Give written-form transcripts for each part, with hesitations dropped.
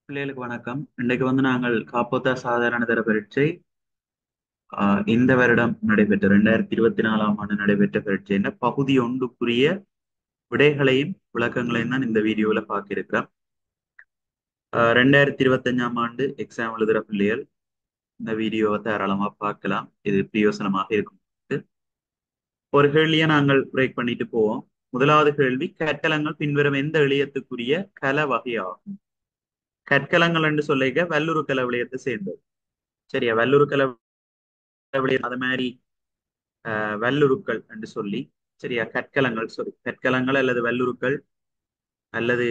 பிள்ளைகளுக்கு வணக்கம். இன்றைக்கு நாங்கள் காப்போத்தா சாதாரண தர பரீட்சை இந்த வருடம் நடைபெற்ற 2024 நடைபெற்ற பரீட்சையின் பகுதி ஒன்றுக்குரிய விடைகளையும் விளக்கங்களையும் தான் இந்த வீடியோல பார்க்க இருக்கிறோம். 2025 எக்ஸாம் எழுதுகிற பிள்ளைகள் இந்த வீடியோவை தாராளமா பார்க்கலாம். இது பிரயோசனமாக இருக்கும். ஒரு கேள்வியை நாங்கள் பிரேக் பண்ணிட்டு போவோம். முதலாவது கேள்வி, கற்கலங்கள் பின்வரும் எந்த இழையத்துக்குரிய கல வகையாகும்? கற்கலங்கள் என்று சொல்லிக்க வல்லுறு கல விளையத்தை சேர்ந்தது. சரியா? வல்லுறு கல அது மாதிரி வல்லுருக்கள் என்று சொல்லி, சரியா, கற்கலங்கள் கற்கலங்கள் அல்லது வல்லுருக்கள் அல்லது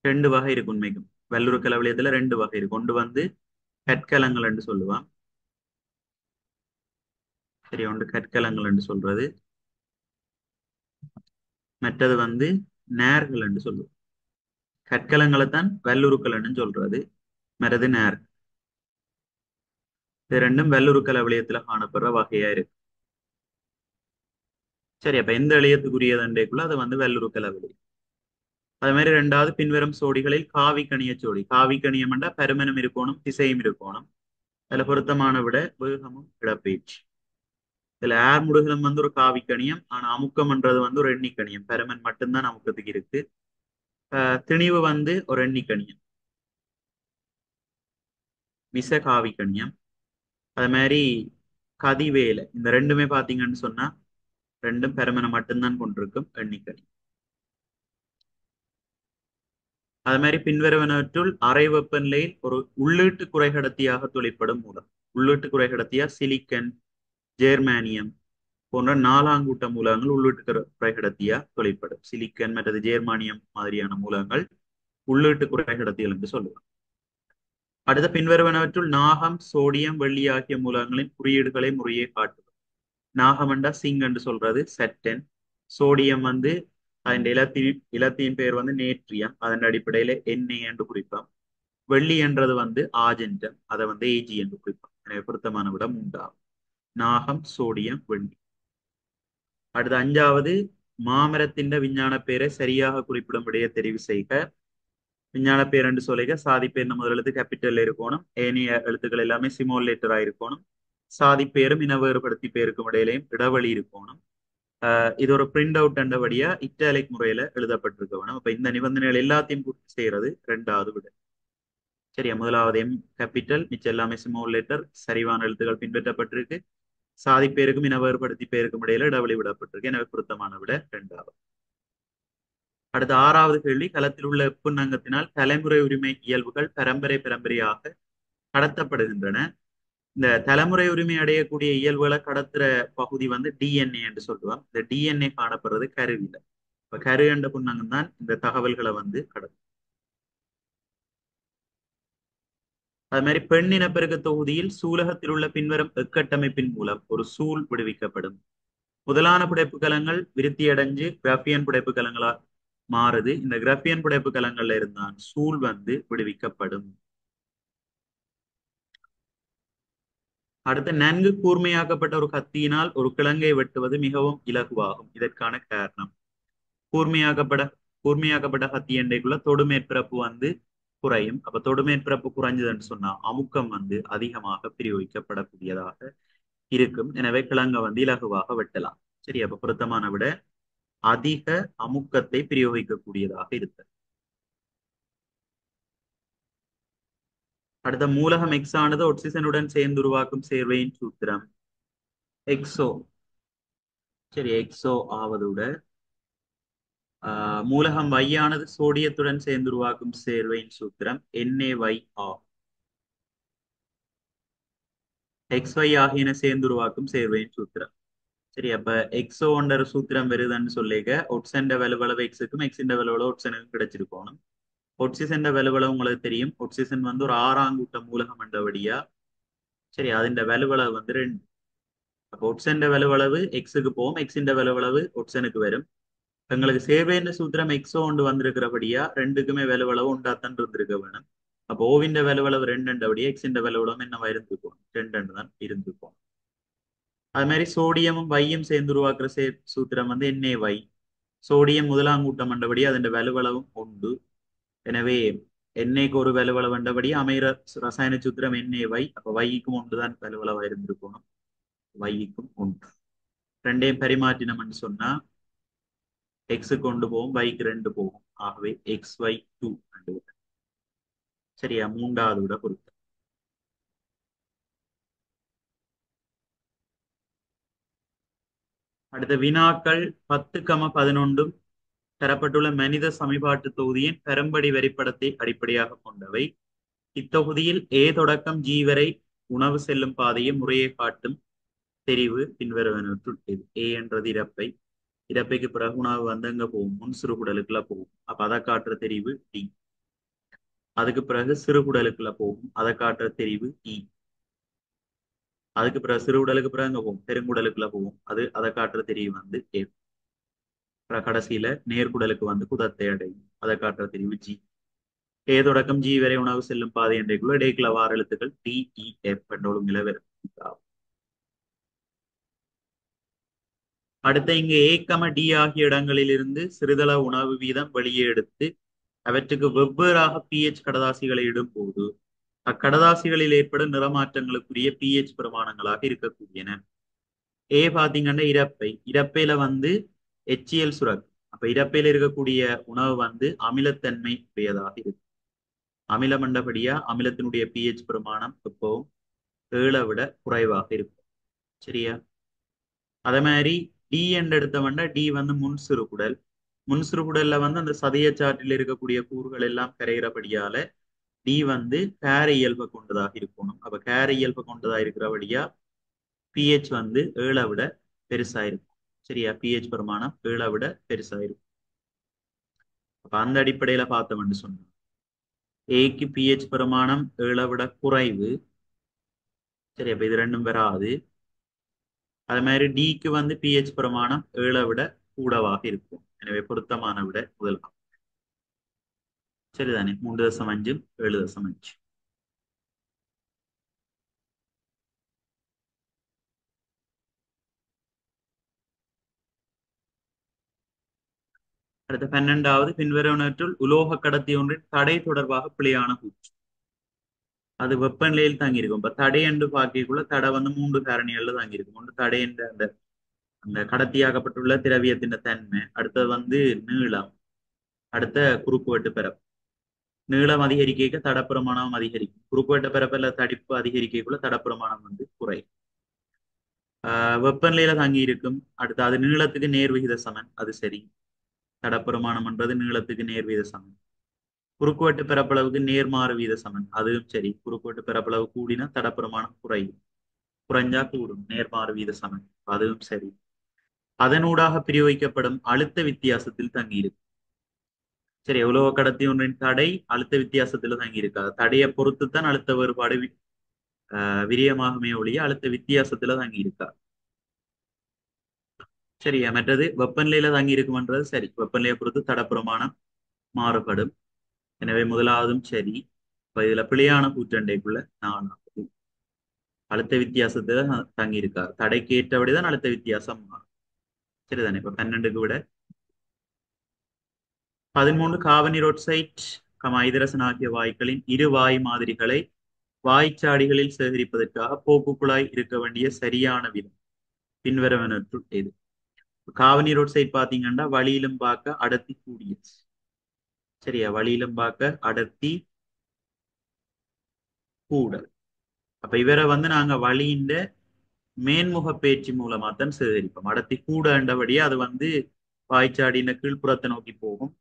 ரெண்டு வகை இருக்கு. உண்மைக்கும் வல்லுருக்கள் அவளியத்துல ரெண்டு வகை இருக்கு. ஒன்று கற்கலங்கள் என்று சொல்லுவான். சரி, ஒன்று கற்கலங்கள் என்று சொல்றது, மற்றது நேர்கள் என்று சொல்லுவோம். கற்கலங்களை தான் வல்லுருக்கள் என்று சொல்றது, மற்றது நேர். இது ரெண்டும் வல்லுருக்கள் அவளியத்துல காணப்படுற வகையா இருக்கு. சரி, அப்ப எந்த இளையத்துக்குரியதுக்குள்ள அது வல்லுருக்கள் அவளியம். அது மாதிரி ரெண்டாவது, பின்வரும் சோடிகளில் காவி கணிய சோடி. காவி கணியம் என்றா பருமனும் இருக்கணும், திசையும் இருக்கணும். அதுல பொருத்தமான விட வேகமும் இடப்பெயர்ச்சி. இதுல ஏர் முடுகலம் ஒரு காவி கணியம், ஆனா அமுக்கம்ன்றது ஒரு எண்ணி கணியம். பருமன் மட்டும்தான் அமுக்கத்துக்கு இருக்கு. திணிவு ஒரு எண்ணி கணியம், விச காவி கணியம். அது மாதிரி கதிவேலை, இந்த ரெண்டுமே பாத்தீங்கன்னு சொன்னா ரெண்டும் பருமனை மட்டும்தான் கொண்டிருக்கும் எண்ணி கணியம். அது மாதிரி பின்வருவனவற்றுள் அறை வெப்பநிலையில் ஒரு உள்ளீட்டு குறைகடத்தியாக தொழிற்படும் மூலம். உள்ளீட்டு குறைகடத்தியா சிலிக்கன், ஜெர்மானியம் போன்ற நாலாங்கூட்ட மூலங்கள் உள்ளீட்டு குறைகடத்தியா தொழிற்படும். சிலிக்கன் மற்றது ஜெர்மானியம் மாதிரியான மூலங்கள் உள்ளீட்டு குறைகடத்திகள் என்று சொல்லுவாங்க. அடுத்த பின்வருவனவற்றுள் நாகம், சோடியம், வெள்ளி ஆகிய மூலங்களின் குறியீடுகளை முறையே காட்டுவது. நாகம் என்றா சிங் என்று சொல்றது சட்டன். சோடியம் அதன் இலத்தின் பெயர் நேட்ரியம், அதன் அடிப்படையில எண்ணெய் என்று குறிப்போம். வெள்ளி என்றது ஆஜென்டம், அதை ஏஜி என்று குறிப்போம். எனவே பொருத்தமான விடம் உண்டாகும். நாகம், சோடியம், வெள்ளி. அடுத்த அஞ்சாவது, மாமரத்தின் விஞ்ஞான பெயரை சரியாக குறிப்பிடும் விடையை தெரிவு செய்க. விஞ்ஞான பேர் என்று சொல்லிக்க சாதி பேர் முதல் எழுத்து கேபிட்டல் இருக்கணும், ஏனைய எழுத்துக்கள் எல்லாமே சிமோல் லெட்டரா இருக்கணும். சாதி பேரும் இன வேறுபடுத்தி பேருக்கும் இடையிலையும் இடைவெளி இருக்கணும். இது ஒரு பிரிண்ட் அவுட் என்றபடியா இட்டாலிக் முறையில எழுதப்பட்டிருக்க வேணும். அப்ப இந்த நிபந்தனைகள் எல்லாத்தையும் பூர்த்தி செய்யறது ரெண்டாவது விட. சரியா? முதலாவது எம் கேபிட்டல், மிச்சம் எல்லாமே ஸ்மால் லெட்டர், சரிவான எழுத்துக்கள் பின்பற்றப்பட்டிருக்கு. சாதி பேருக்கும் இன வேறுபடுத்தி பேருக்கும் இடையில இடைவெளி விடப்பட்டிருக்கு. எனவே பொருத்தமான விட இரண்டாவது. அடுத்த ஆறாவது கேள்வி, களத்தில் உள்ள எப்புண்ணங்கத்தினால் தலைமுறை உரிமை இயல்புகள் பரம்பரையாக கடத்தப்படுகின்றன. இந்த தலைமுறை உரிமை அடையக்கூடிய இயல்புகளை கடத்துற பகுதி டிஎன்ஏ என்று சொல்லுவாங்க. இந்த டிஎன்ஏ காணப்படுறது கருவில. இப்ப கரு என்ற புண்ணங்கம் தான் இந்த தகவல்களை கடத்தும். அது மாதிரி பெண் இனப்பெருக்க தொகுதியில் சூலகத்தில் உள்ள பின்வரும் எக்கட்டமைப்பின் மூலம் ஒரு சூல் விடுவிக்கப்படும். முதலான புடைப்பு கலங்கள் விருத்தி அடைஞ்சு கிராபியன் புடைப்பு கலங்களா மாறுது. இந்த கிராபியன் புடைப்பு கலங்கள்ல இருந்தான் சூல் விடுவிக்கப்படும். அடுத்து, நன்கு கூர்மையாக்கப்பட்ட ஒரு கத்தியினால் ஒரு கிழங்கை வெட்டுவது மிகவும் இலகுவாகும். இதற்கான காரணம், கூர்மையாக்கப்பட்ட கத்தி எண்டைக்குள்ள தொடுமேற்பரப்பு குறையும். அப்ப தொடுமேற்பரப்பு குறைஞ்சதுன்னு சொன்னா அமுக்கம் அதிகமாக பிரயோகிக்கப்படக்கூடியதாக இருக்கும். எனவே கிழங்க இலகுவாக வெட்டலாம். சரி, அப்ப பொருத்தமான விட அதிக அமுக்கத்தை பிரயோகிக்கக்கூடியதாக இருக்கு. அடுத்த, மூலகம் எக்ஸ் ஆனது ஒட்சிசனுடன் சேர்ந்து உருவாக்கும் சேர்வையின் சூத்திரம் எக்ஸோ. சரி, எக்ஸோ ஆவதோட மூலகம் Y ஆனது சோடியத்துடன் சேர்ந்து உருவாக்கும் சேர்வையின் சூத்திரம் NaY ஆகும். XY ஆகியன சேர்ந்து உருவாக்கும் சேர்வையின் சூத்திரம். சரி, அப்ப எக்ஸோ ஒன்ற சூத்திரம் வருதுன்னு சொல்லிக்க ஒட்சென்ற வலுவளவு எக்ஸுக்கும் எக்ஸின் வலுவளவு ஒட்சனுக்கும் கிடைச்சிருக்கணும். ஒட்சிசன் வலுவளவு உங்களுக்கு தெரியும். ஒட்சிசன் ஒரு ஆறாங்கூட்ட மூலகம் என்றபடியா. சரி, அதிண்ட வலுவளவு 2. அப்போ ஒட்சென்ற வலுவளவு எக்ஸுக்கு போகும், எக்ஸின் வலுவளவு ஒட்சனுக்கு வரும். எங்களுக்கு சேர்வைன்ற சூத்திரம் எக்ஸோ ஒன்று வந்திருக்கிறபடியா ரெண்டுக்குமே வலுவளவு உண்டாத்தான் இருந்திருக்க வேணும். அப்போ ஓவின் வலுவளவு 2 எக்ஸின் வலுவளவு என்னவா இருந்திருக்கும்? 2 தான் இருந்திருக்கும். அது மாதிரி சோடியமும் வையும் சேர்ந்து உருவாக்குற சூத்திரம் NaY. சோடியம் முதலாங்கூட்டம் என்றபடி அதன் வலுவளவும் 1. எனவே எண்ணெய்க்கு ஒரு வலுவள வந்தபடி அமைகிற ரசாயன சூத்திரம் NaY. அப்ப வைக்கும் ஒன்றுதான் வலுவளவா இருந்திருக்கணும். வைக்கும் ஒன்று. ரெண்டையும் பரிமாற்றினோம்னு சொன்னா எக்ஸு கொண்டு போகும், வைக்கு 2 போகும். ஆகவே XY2 ரெண்டு. சரியா? மூன்றாவது விட பொருத்தம். அடுத்த வினாக்கள் 10,11 தரப்பட்டுள்ள மனித சமன்பாட்டு தொகுதியின் பெரம்படி வரைபடத்தை அடிப்படையாக கொண்டவை. இத்தொகுதியில் A தொடக்கம் G வரை உணவு செல்லும் பாதையை முறையை காட்டும் தெரிவு பின்வருவனவற்றுள் எது? A என்றது இறப்பை. இறப்பைக்கு பிறகு உணவு வந்து அங்க போகும், முன் சிறுகுடலுக்குள்ள போகும். அப்ப அதை காட்டுற தெரிவு D. அதுக்கு பிறகு சிறுகுடலுக்குள்ள போகும், அதை காட்டுற தெரிவு E. அதுக்கு பிறகு சிறுகுடலுக்கு பிறகு அங்க போகும், பெருங்குடலுக்குள்ள போகும், அதை காட்டுற தெரிவு வந்து A. அப்புறம் கடைசியில நேர்குடலுக்கு வந்து குதத்தை அடையும், அதை காட்டுற தெரிவு G. A தொடக்கம் G வரை உணவு செல்லும் பாதை என்றைக்குள்ள இடைக்குள்ள வார எழுத்துக்கள் DEF என்ற ஒழுங்கில வரும். அடுத்த இங்கு A, D ஆகிய இடங்களில் இருந்து சிறிதள உணவு வீதம் வெளியே எடுத்து அவற்றுக்கு வெவ்வேறாக pH கடதாசிகளை இடும்போது அக்கடதாசிகளில் ஏற்படும் நிறமாற்றங்களுக்குரிய pH பிரமாணங்களாக இருக்கக்கூடியன. A பாத்தீங்கன்னா இறப்பையில வந்து HCl சுரக்கும். அப்ப இறப்பையில இருக்கக்கூடிய உணவு வந்து அமிலத்தன்மை உடையதாக இருக்கு. அமிலம் என்றபடியா அமிலத்தினுடைய pH பிரமாணம் எப்பவும் 7 விட குறைவாக இருக்கும். சரியா? அதே மாதிரி டி என்று எடுத்தவன்னா டி வந்து முன் சிறுகுடல்ல வந்து அந்த சதையச்சாற்றில் இருக்கக்கூடிய கூறுகள் எல்லாம் கரைகிறபடியால டி வந்து கேர இயல்பை கொண்டதாக இருக்கணும். அப்ப கேர இயல்பை கொண்டதா இருக்கிறபடியா பிஹெச் வந்து 7 விட பெருசா இருக்கும். சரியா? பிஹெச் பிரமாணம் 7 விட பெருசா இருக்கும். அப்ப அந்த அடிப்படையில பார்த்தோம்னு சொன்னோம், ஏக்கு பிஹெச் பிரமாணம் 7 விட குறைவு. சரி, அப்ப இது ரெண்டும் வராது. அது மாதிரி டிக்கு வந்து பிஹெச் பிரமாணம் 7 விட கூடவாக இருக்கும். எனவே பொருத்தமான விட முதலாம். சரிதானே? 3.5 7.5. அடுத்த 12வது பின்வருவனற்றுள் உலோக கடத்தி ஒன்றின் தடை தொடர்பாக பிழையான கூற்று. அது வெப்பநிலையில் தங்கியிருக்கும். இப்ப தடை என்று பார்க்கக்குள்ள தடை வந்து 3 காரணிகள்ல தங்கியிருக்கும். ஒன்று தடை என்ற அந்த அந்த கடத்தியாகப்பட்டுள்ள திரவியத்தின் தன்மை, அடுத்தது வந்து நீளம், அடுத்த குறுக்குவெட்டு பரப்பு. நீளம் அதிகரிக்க தடப்பிரமாணம் அதிகரிக்கும், குறுக்குவெட்டு பரப்பில் தடிப்பு அதிகரிக்கக்குள்ள தடப்பிரமாணம் வந்து குறையும். வெப்பநிலையில தங்கி இருக்கும். அடுத்து அது நீளத்துக்கு நேர்விகித சமன், அது சரி. தடப்பிரமாணம் என்பது நீளத்துக்கு நேர்விகித சமன். குறுக்குவெட்டு பரப்பளவுக்கு நேர்மாறு வீத சமன், அதுவும் சரி. குறுக்குவெட்டு பரப்பளவு கூடினா தடப்பிரமாணம் குறையும், குறைஞ்சா கூடும், நேர்மாறு வீத சமன், அதுவும் சரி. அதனூடாக பிரயோகிக்கப்படும் அழுத்த வித்தியாசத்தில் தங்கியிருக்கும். சரி, உலோக கடத்தி ஒன்றின் தடை அழுத்த வித்தியாசத்துல தங்கியிருக்காது. தடையை பொறுத்துத்தான் அழுத்த வேறுபாடு விரியமாகவே ஒழிய அழுத்த வித்தியாசத்துல தங்கியிருக்காது. சரியா? மற்றது வெப்பநிலையில தங்கி இருக்கும்ன்றது சரி. வெப்பநிலையை பொறுத்து தடப்பிரமாணம் மாறுபடும். எனவே முதலாவதும் சரி. இப்ப இதுல பிழையான கூற்றண்டைக்குள்ள 4வது அழுத்த வித்தியாசத்துல தங்கி இருக்காது. தடைக்கு ஏற்றபடிதான் அழுத்த வித்தியாசம் மாறும். சரிதானே? இப்ப 12க்கு விட 13 கார்பனீரோட்சைட் ஐதரசன் ஆகிய வாயுக்களின் இரு வாயு மாதிரிகளை வாய்ச்சாடிகளில் சேகரிப்பதற்காக போக்கு குழாய் இருக்க வேண்டிய சரியான விதம் பின்வருவனற்றுள் எது? கார்பனீரோட்சைட் பாத்தீங்கன்னா வழியிலும் பார்க்க அடர்த்தி கூடியது. சரியா? வழியிலும் பார்க்க அடர்த்தி கூட. அப்ப இவரை வந்து நாங்க வழியின் மேன்முக பேச்சு மூலமா தான் சேகரிப்போம். அடர்த்தி கூட என்றபடியே அது வந்து வாய்ச்சாடின கீழ்ப்புறத்தை நோக்கி போகும்.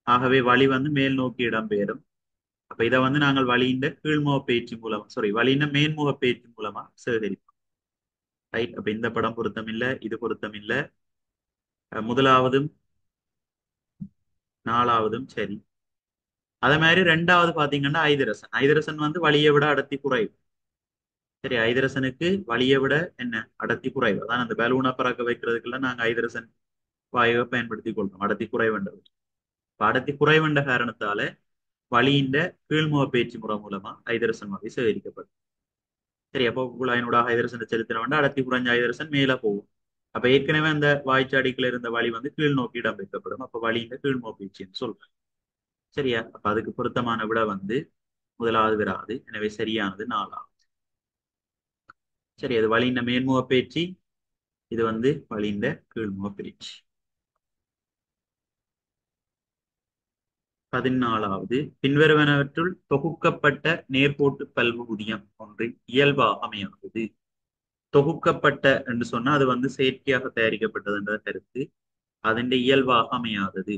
ஆகவே வழி வந்து மேல் நோக்கி இடம்பெயரும். அப்ப இதை வந்து நாங்கள் வழியின் கீழ்முக பேச்சு மூலமா வழியின் மேன்முக பேச்சு மூலமா சேகரிப்போம். ரைட்? அப்ப இந்த படம் பொருத்தம் இல்லை, இது பொருத்தம் இல்லை. முதலாவதும் 4வதும் சரி. அதே மாதிரி 2வது பாத்தீங்கன்னா ஐதரசன் வந்து வழியை விட அடர்த்தி குறைவு. சரி, ஐதரசனுக்கு வழியை விட என்ன அடர்த்தி குறைவு. அதான் அந்த பலூனை பறக்க வைக்கிறதுக்கெல்லாம் நாங்க ஐதரசன் வாயுவை பயன்படுத்தி கொள்றோம், அடர்த்தி குறைவென்றது. அடர்த்தி குறைவென்ற காரணத்தால வழியின் கீழ்முக பேச்சு முறை மூலமா ஐதரசன் வகை சேகரிக்கப்படும். சரி, அப்போ குழாயினோட ஐதரசன் செலுத்தின வேண்டாம், அடர்த்தி குறைஞ்ச ஐதரசன் மேல போகும். அப்ப ஏற்கனவே அந்த வாய்ச்சாடிக்குள்ள இருந்த வழி வந்து கீழ் நோக்கி இடம்பெயர்க்கப்படும். அப்ப வழியின் கீழ்முக பேச்சுன்னு சொல்றேன். சரியா? அப்ப அதுக்கு பொருத்தமான விட வந்து முதலாவது வராது. எனவே சரியானது நாலாவது. சரி, அது வழிந்த மேன்முக பேச்சு, இது வந்து வழிந்த கீழ்முக பேச்சு. 14வது, பின்வருவனவற்றுள் தொகுக்கப்பட்ட நேர்கோட்டு பல்பகுதியம் ஒன்றின் இயல்பாக அமையாதது. தொகுக்கப்பட்ட என்று சொன்னா அது வந்து செயற்கையாக தயாரிக்கப்பட்டது என்ற கருத்து. அதன் இயல்பாக அமையாதது.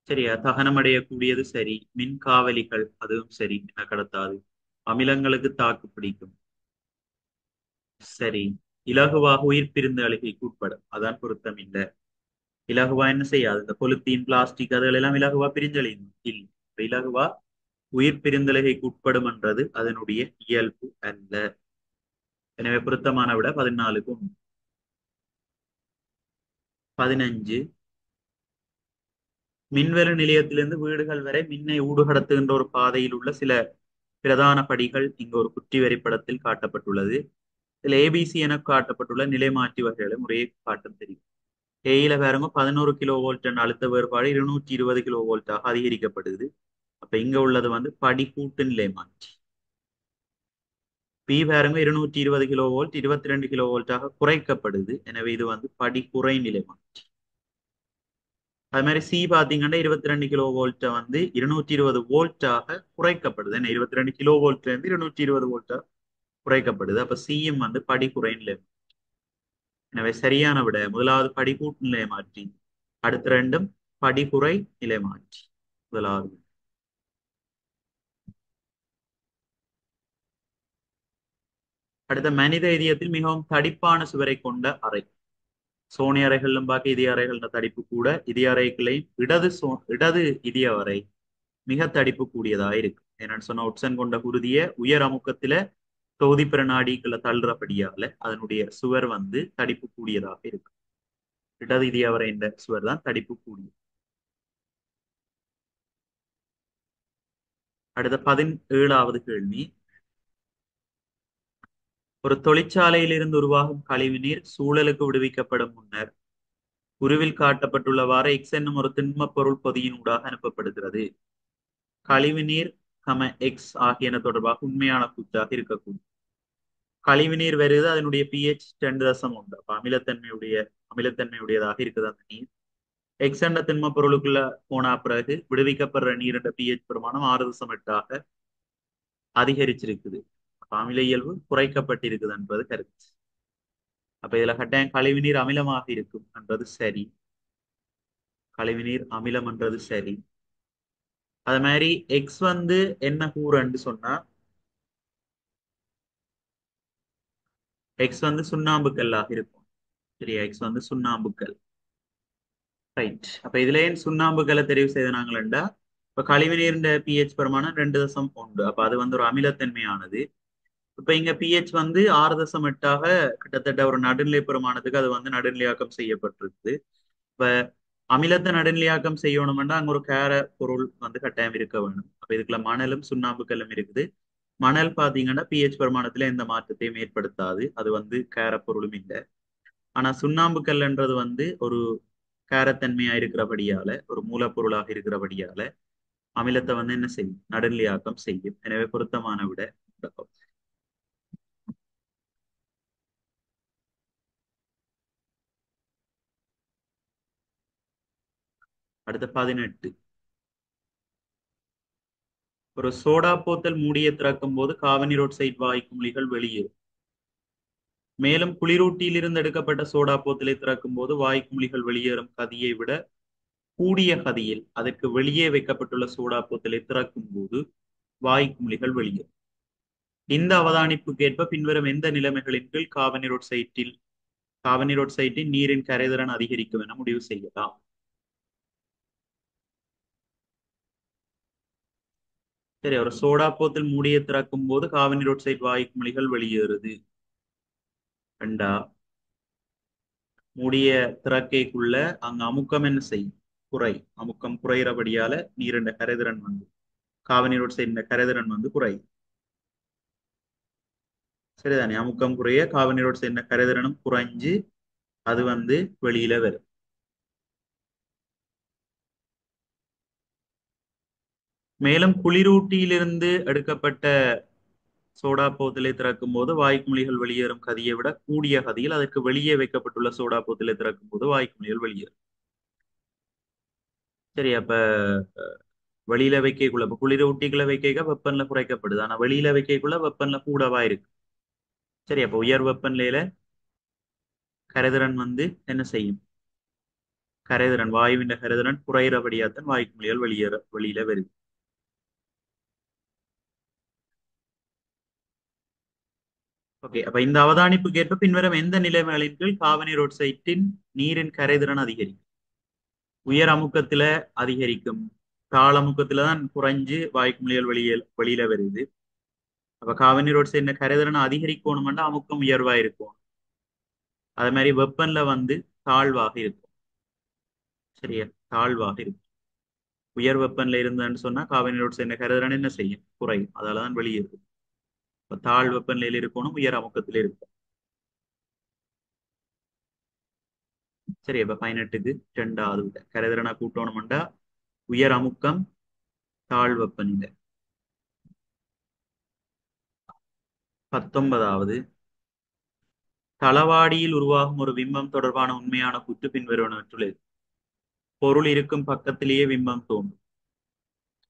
சரியா? தகனமடையக்கூடியது சரி. மின்காவலிகள் அதுவும் சரி, மின்ன கடத்தாது. அமிலங்களுக்கு தாக்கு பிடிக்கும் சரி. இலகுவாக உயிர் பிரிந்த அழுகைக்கு உட்படும், அதான் பொருத்தம் இல்லை. இலகுவா என்ன செய்யாது? இந்த பொலித்தீன் பிளாஸ்டிக் அதுகள் எல்லாம் இலகுவா பிரிஞ்சழியும் இல்லை. இலகுவா உயிர் பிரிந்தலைகைக்கு உட்படும் என்றது அதனுடைய இயல்பு அல்ல. எனவே பொருத்தமான விட 14க்கு 15, மின்வெளு நிலையத்திலிருந்து வீடுகள் வரை மின்னை ஊடுகடத்துகின்ற ஒரு பாதையில் உள்ள சில பிரதான படிகள் இங்கு ஒரு குற்றி வரைபடத்தில் காட்டப்பட்டுள்ளது. இதில் ஏபிசி என காட்டப்பட்டுள்ள நிலைமாற்றி வகைகளை முறையை காட்டும் தெரியும். ஏயில பாருங்க 11 கிலோ வோல்ட் என்ற அழுத்த வேறுபாடு 220 கிலோ வோல்ட்டாக அதிகரிக்கப்படுது. அப்ப இங்க உள்ளது வந்து படிக்கூட்டு நிலைமாற்றி. பி பாருங்க 220 கிலோ வோல்ட் 22 கிலோ வோல்ட்டாக குறைக்கப்படுது. எனவே இது வந்து படிக்குறை நிலைமாற்றி. அது மாதிரி சி பாத்தீங்கன்னா 22 கிலோ வோல்ட்டை வந்து 220 வோல்ட்டாக குறைக்கப்படுது. ஏன்னா 22 கிலோ வோல்ட்ல இருந்து 220 வோல்ட்டா குறைக்கப்படுது. அப்ப சியும் வந்து படிக்குறை நிலை. எனவே சரியான விட முதலாவது படிக்கூட்டு நிலை மாற்றி, அடுத்த ரெண்டும் படிக்குறை நிலை மாற்றி. முதலாவது. அடுத்த மனித இதயத்தில் மிகவும் தடிப்பான சுவரை கொண்ட அறை. சோனி அறைகளிலும் பார்க்க இதய அறைகள் தடிப்பு கூட. இதய அறைகளையும் இடது இதய அறை மிக தடிப்பு கூடியதா இருக்கு. என்னன்னு சொன்னா ஒட்சன் கொண்ட குருதிய உயர் அமுக்கத்துல தொகுதிப்பிற நாடிக்குள்ள தள்ளுறபடியால அதனுடைய சுவர் வந்து தடிப்பு கூடியதாக இருக்கு. இடது இதய அறை என்ற சுவர் தான் தடிப்பு கூடியது. அடுத்த 17வது கேள்வி. ஒரு தொழிற்சாலையில் இருந்து உருவாகும் கழிவு நீர் சூழலுக்கு விடுவிக்கப்படும் முன்னர் உருவில் காட்டப்பட்டுள்ளவாறு எக்ஸ் என்னும் ஒரு திண்ம பொருள் பொதியின் ஊடாக அனுப்பப்படுகிறது. கழிவு நீர் எக்ஸ் ஆகியன தொடர்பாக உண்மையான கூற்றாக இருக்கக்கூடும். கழிவு நீர் வருது, அதனுடைய pH 2.1. அப்ப அமிலத்தன்மையுடையதாக இருக்குது அந்த நீர். எக்ஸ் என்ற திண்ம பொருளுக்குள்ள போன பிறகு விடுவிக்கப்படுற நீர் என்ற pH பிரமாணம் 6.8ஆக அதிகரிச்சிருக்குது. அப்ப அமில இயல்பு குறைக்கப்பட்டிருக்குது என்பது கருத்து. அப்ப இதுல கட்டாயம் கழிவுநீர் அமிலமாக இருக்கும் என்றது சரி. கழிவுநீர் அமிலம் என்றது சரி. அது மாதிரி எக்ஸ் வந்து என்ன கூறுன்னு சொன்னா எக்ஸ் வந்து சுண்ணாம்புக்கல்லாக இருக்கும். சரியா? எக்ஸ் வந்து சுண்ணாம்புக்கல். ரைட். அப்ப இதுல ஏன் சுண்ணாம்புக்கல்லை தெரிவு செய்தாங்களா? இப்ப கழிவுநீரின் pH பிரமாணம் 2.1. அப்ப அது வந்து ஒரு அமிலத்தன்மையானது. இப்ப இங்க pH வந்து 6.8ஆக கிட்டத்தட்ட ஒரு நடுநிலை பிரமாணத்துக்கு அது வந்து நடுநிலையாக்கம் செய்யப்பட்டிருக்கு. இப்ப அமிலத்தை நடுநிலையாக்கம் செய்யணும்னா அங்க ஒரு கேர பொருள் வந்து கட்டாயம் இருக்க வேணும். அப்ப இதுக்குள்ள மணலும் சுண்ணாம்புக்கல்லும் இருக்குது. மணல் பாத்தீங்கன்னா pH பிரமாணத்துல எந்த மாற்றத்தையும் ஏற்படுத்தாது. அது வந்து கேர பொருளும் இல்லை. ஆனா சுண்ணாம்புக்கல்ன்றது வந்து ஒரு காரத்தன்மையா இருக்கிறபடியால, ஒரு மூலப்பொருளாக இருக்கிறபடியால அமிலத்தை வந்து என்ன செய்யும்? நடுநிலையாக்கம் செய்யும். எனவே பொருத்தமான விட அடுத்த 18. ஒரு சோடா போத்தல் மூடியை திறக்கும் போது கார்பனீரோட்சைட் வாயு குமிழிகள் வெளியேறும். மேலும் குளிரூட்டியில் இருந்து எடுக்கப்பட்ட சோடா போத்தலை திறக்கும் போது வாயு குமிழிகள் வெளியேறும் கதியை விட கூடிய கதியில் அதற்கு வெளியே வைக்கப்பட்டுள்ள சோடா போத்தலை திறக்கும் போது வாயு குமிழிகள் வெளியேறும். இந்த அவதானிப்புக்கு ஏற்ப பின்வரும் எந்த நிலைமைகளின் கீழ் கார்பனீரோட்சைட்டின் நீரின் கரைதிறன் அதிகரிக்கும் என முடிவு செய்யலாம்? சரி, ஒரு சோடா போத்தல் மூடியை திறக்கும் போது கார்பனீரோட்சைட் வாயு குமிழிகள் வெளியேறுது. ரெண்டா, மூடிய திறக்கைக்குள்ள அங்க அமுக்கம் என்ன செய்யும்? குறை. அமுக்கம் குறைகிறபடியால நீரின் கரைதிறன் வந்து கார்பனீரோட்சைடின் கரைதிறன் வந்து குறை. சரிதானே? அமுக்கம் குறைய கார்பனீரோட்சைடின் கரைதிறனும் குறைஞ்சு அது வந்து வெளியில வரும். மேலும் குளிரூட்டியிலிருந்து எடுக்கப்பட்ட சோடா போத்தலை திறக்கும் போது வாய்க்குமிழிகள் வெளியேறும் கதியை விட கூடிய கதியில் அதற்கு வெளியே வைக்கப்பட்டுள்ள சோடா போத்தலை திறக்கும் போது வாய்க்குமிழிகள் வெளியேறும். சரி, அப்ப வெளியில வைக்கக்குள்ள இப்ப குளிரூட்டிக்குள்ள வைக்க வெப்பநிலை குறைக்கப்படுது, ஆனா வெளியில வைக்கக்குள்ள வெப்பநிலை கூடவா இருக்கு. சரி, அப்ப உயர் வெப்பநிலையில கரைதிறன் என்ன செய்யும்? கரைதிறன் வாயுவின் கரைதிறன் குறைகிறபடியாத்தான் வாய்க்குமிழிகள் வெளியில வருது. ஓகே, அப்ப இந்த அவதானிப்புக்கு ஏற்ப பின்வரும் எந்த நிலைமைகளின் கீழ் காபனீர் ஒட்சைட்டின் நீரின் கரைதிறன் அதிகரிக்கும்? உயர் அமுக்கத்துல அதிகரிக்கும், தாழ் அமுக்கத்துல தான் குறைஞ்சு வாய்க்குமிழிகள் வெளியில வருது. அப்ப காபனீர் ஒட்சைட்டின் கரைதிறன் அதிகரிக்கணும்னா அமுக்கம் உயர்வா இருக்கும், அதே மாதிரி வெப்பன்ல தாழ்வாக இருக்கும். சரியா, தாழ்வாக இருக்கும். உயர் வெப்பன்ல இருந்ததுன்னு சொன்னா காபனீர் ஒட்சைட்டின் கரைதிறன் என்ன செய்யும்? குறையும், அதாலதான் வெளியேறுது. இப்ப தாழ் வெப்பநிலையில் இருக்கணும், உயர் அமுக்கத்தில் இருக்கும். சரி, அப்ப 18க்கு 2வது விட கரைதிறனை கூட்டணும்டா உயர் அமுக்கம் தாழ் வெப்பநிலை. 19வது, தளவாடியில் உருவாகும் ஒரு பிம்பம் தொடர்பான உண்மையான கூற்று பின்வருவனவற்றுள் எது? பொருள் இருக்கும் பக்கத்திலேயே பிம்பம் தோன்றும்.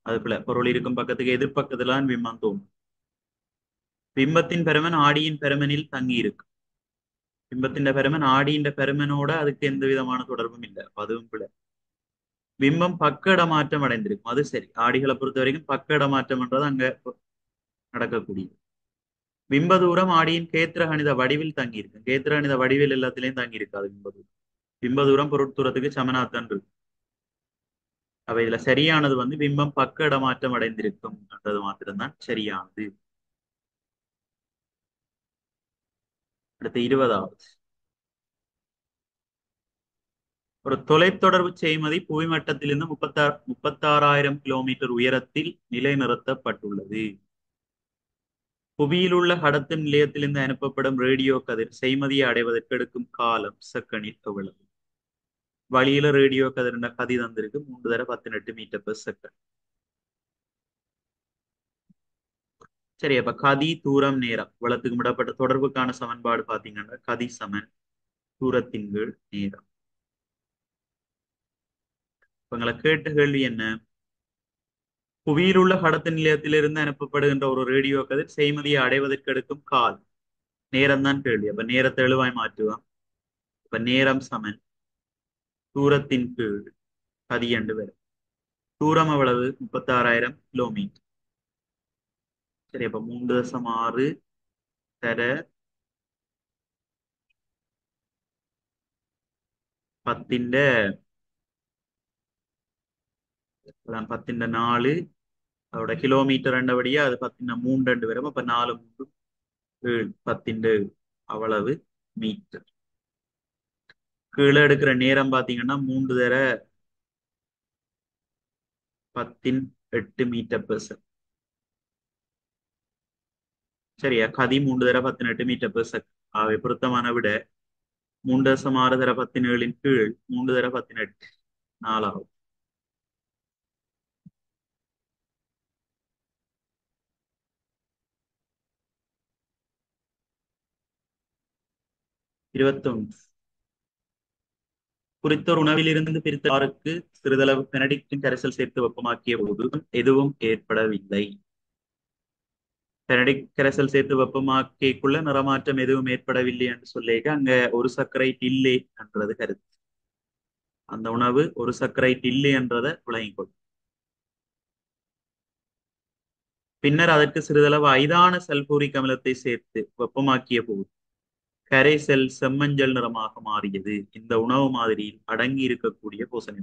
அதுக்குள்ள பொருள் இருக்கும் பக்கத்துக்கு எதிர்பக்கத்துல தான் பிம்பம் தோன்றும். பிம்பத்தின் பெருமன் ஆடியின் பெருமனில் தங்கி இருக்கு. பிம்பத்தின் பெருமன் ஆடியின் பெருமனோட அதுக்கு எந்த விதமான தொடர்பும் இல்லை, அதுவும் பிள்ளை. பிம்பம் பக்க இடமாற்றம் அடைந்திருக்கும், அது சரி. ஆடிகளை பொறுத்த வரைக்கும் பக்க இடமாற்றம்ன்றது அங்க நடக்கக்கூடியது. பிம்ப தூரம் ஆடியின் கேத்திர கணித வடிவில் தங்கி இருக்கு. கேத்திர கணித வடிவில் எல்லாத்திலையும் தங்கி இருக்காது பிம்ப தூரம். பிம்ப தூரம் பொருட்தூரத்துக்கு சமனாத்தான் இருக்கு. அப்ப இதுல சரியானது பிம்பம் பக்க இடமாற்றம் அடைந்திருக்கும் என்றது மாத்திரம்தான் சரியானது. அடுத்து 20வது, ஒரு தொலைத்தொடர்பு செய்மதி புவிமட்டத்திலிருந்து 36,000 கிலோமீட்டர் உயரத்தில் நிலைநிறுத்தப்பட்டுள்ளது. புவியில் உள்ள கடத்தும் நிலையத்திலிருந்து அனுப்பப்படும் ரேடியோ கதிர் செய்மதியை அடைவதற்கு எடுக்கும் காலம் செகண்டில் எவ்வளவு? வழியில ரேடியோ கதிர் கதி தந்திருக்கு 3 தர 18 மீட்டர் பெர் செகண்ட். சரி, அப்ப கதி தூரம் நேரம் இவ்வளத்துக்கு விடப்பட்ட தொடர்புக்கான சமன்பாடு பாத்தீங்கன்னா கதி சமன் தூரத்தின் கீழ் நேரம். இப்ப எங்களை கேட்ட கேள்வி என்ன? புவியில் உள்ள கடத்து நிலையத்திலிருந்து அனுப்பப்படுகின்ற ஒரு ரேடியோ கதிர் செய்மதியை அடைவதற்கு எடுக்கும் கால் நேரம் தான் கேள்வி. அப்ப நேரத்தை எழுவாய் மாற்றுவோம். இப்ப நேரம் சமன் தூரத்தின் கீழ் கதி என்று வரும். தூரம் எவ்வளவு? 36,000 கிலோமீட்டர். சரி, அப்ப 3.6 தர 10 4 அதோட கிலோமீட்டர் ரெண்டபடியா அது 10 3 வரும். அப்ப 4 3 7 10 அவ்வளவு மீட்டர். கீழே எடுக்கிற நேரம் பாத்தீங்கன்னா 3 தர 10 8 மீட்டர் பெர் செகண்ட். சரியா, கதி 3 தர 18 மீட்டர் பெர் செகண்ட். அவை பொருத்தமான விட 3.6 தர 17 கீழ் 3 தர 18 4ஆகும். இருபத்தொன்று, குறித்த ஒரு உணவிலிருந்து பிரித்தவாறுக்கு சிறிதளவு பெனடிக்டின் கரைசல் சேர்த்து வெப்பமாக்கிய போது எதுவும் ஏற்படவில்லை. பெனடிக்ட் கரைசல் சேர்த்து வெப்பமாக்கிக்குள்ள நிறமாற்றம் எதுவும் ஏற்படவில்லை என்று சொல்லிக்க அங்க ஒரு சர்க்கரைட் இல்லை என்றது கருத்து. அந்த உணவு ஒரு சர்க்கரைட் இல்லை என்றதை விளங்கிக்கொள். பின்னர் அதற்கு சிறிதளவு ஐதான சல்பூரிக் அமிலத்தை சேர்த்து வெப்பமாக்கிய போது கரைசல் செம்மஞ்சள் நிறமாக மாறியது. இந்த உணவு மாதிரியில் அடங்கி இருக்கக்கூடிய பூசணி.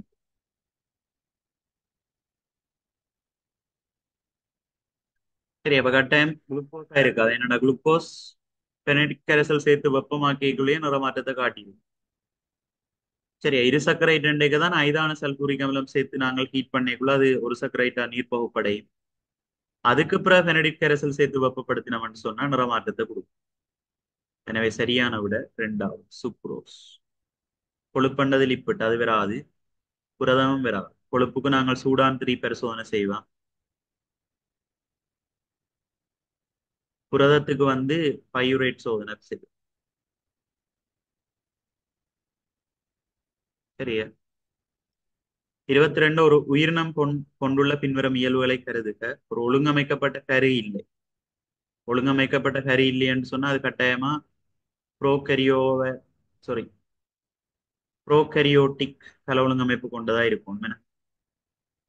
சரி, அப்ப கட்டாயம் குளுக்கோஸா இருக்காது. என்னோட குளுக்கோஸ் பெனடிக் கரைசல் சேர்த்து வெப்பமாக்கிக்குள்ளேயே நிறமாற்றத்தை காட்டியது. சரி, இரு சர்க்கரைட் ரெண்டைக்கு தான் ஐதான சல்பூரிக் அமிலம் சேர்த்து நாங்கள் ஹீட் பண்ணிக்குள்ள அது ஒரு சர்க்கரைட்டா நீர் பகுப்படையும். அதுக்கு பிறகு பெனடிக் கரைசல் சேர்த்து வெப்பப்படுத்தினோம்னு சொன்னா நிறமாற்றத்தை கொடுக்கும். எனவே சரியான விட 2வது சுக்ரோஸ். கொழுப்பண்டது லிப்பிட் அது வராது, புரதமும் வராது. கொழுப்புக்கு நாங்கள் சூடான் 3 பரிசோதனை செய்வோம். புரதத்துக்கு வந்து பையுரேட் சோதனை செய்யும். சரியா? 22 ஒரு உயிரினம் கொண்டுள்ள பின்வரும் இயல்புகளை கருதுக. ஒரு ஒழுங்கமைக்கப்பட்ட கரு இல்லை. ஒழுங்கமைக்கப்பட்ட கரு இல்லைன்னு சொன்னா அது கட்டாயமா ப்ரோகரியோவ சாரி ப்ரோகரியோட்டிக் கல ஒழுங்கமைப்பு கொண்டதா இருக்கும்.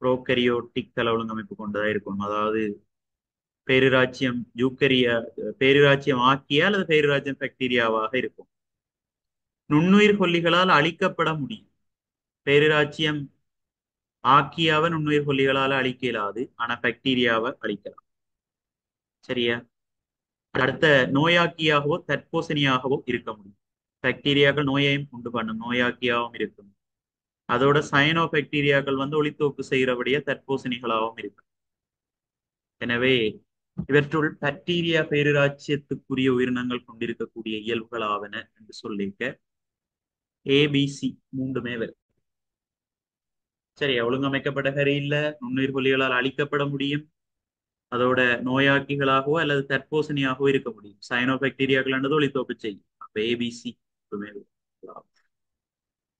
ப்ரோகரியோட்டிக் கல ஒழுங்கமைப்பு கொண்டதா இருக்கும். அதாவது பேரிராச்சியம் யூக்கரியா பேரிராச்சியம் ஆக்கியா அல்லது பேரிராச்சியம் பாக்டீரியாவாக இருக்கும். நுண்ணுயிர் கொல்லிகளால் அழிக்கப்பட முடியும். பேரிராச்சியம் ஆக்கியாவை நுண்ணுயிர் கொல்லிகளால் அழிக்க இயலாது. ஆனா பாக்டீரியாவை அழிக்கலாம். சரியா? அடுத்த நோயாக்கியாகவோ தட்போசனியாகவோ இருக்க முடியும். பாக்டீரியாக்கள் நோயையும் உண்டு பண்ணும், நோயாக்கியாகவும் இருக்கும். அதோட சயனோ பாக்டீரியாக்கள் வந்து ஒளித்தோப்பு செய்கிறபடியே தட்போசனிகளாகவும் இருக்கும். எனவே இவற்றுள் பாக்டீரியா பேரிராச்சியத்துக்குரிய உயிரினங்கள் கொண்டிருக்கக்கூடிய இயல்புகள் ஆவன என்று சொல்லிக்க ஏபிசி மூன்றுமே வரும். சரியா? ஒழுங்கமைக்கப்பட்ட கரு இல்ல, நுண்ணுயிர் கொல்லிகளால் அழிக்கப்பட முடியும், அதோட நோயாக்கிகளாகவோ அல்லது தட்போசனியாகவோ இருக்க முடியும். சயனோ பாக்டீரியாக்கள் என்றது ஒளித்தோப்பு செய்யும். அப்ப ஏபிசி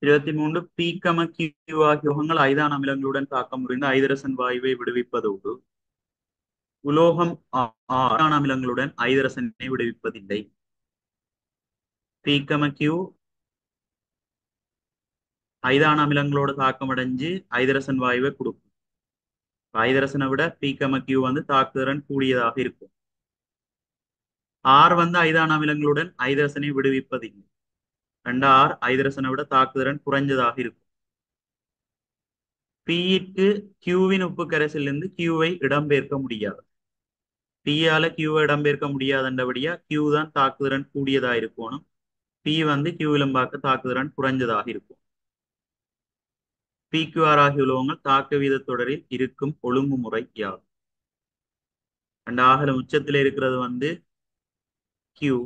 23 பீக்கம கியூ ஆகிய உலகங்கள் ஐதான அமிலங்களுடன் தாக்கம் புரிந்து ஐதரசன் வாயுவை விடுவிப்பதோடு உலோகம் ஆறான அமிலங்களுடன் ஐதரசனை விடுவிப்பதில்லை. பீக்கம கியூ ஐதான அமிலங்களோட தாக்கம் அடைஞ்சு ஐதரசன் வாயுவை கொடுக்கும். ஐதரசனை விட பீக்கம கியூ வந்து தாக்குதிறன் கூடியதாக இருக்கும். ஆர் வந்து ஐதான அமிலங்களுடன் ஐதரசனை விடுவிப்பதில்லை. 2R ஐதரசனை விட தாக்குதிறன் குறைஞ்சதாக இருக்கும். பிக்கு கியூவின் உப்பு கரைசலிருந்து கியூவை இடம்பெயர்க்க முடியாது. பியால கியூவை இடம்பெயர்க்க முடியாதபடியா கியூ தான் தாக்குதிறன் கூடியதா இருக்கணும். பி வந்து கியூவிலும் பார்க்க தாக்குதிறன் குறைஞ்சதாக இருக்கும். பிக்யூஆர் ஆகிய உலோகங்கள் தாக்க வீத தொடரில் இருக்கும் ஒழுங்குமுறை யார்? ரெண்டு ஆகல உச்சத்துல இருக்கிறது வந்து கியூ,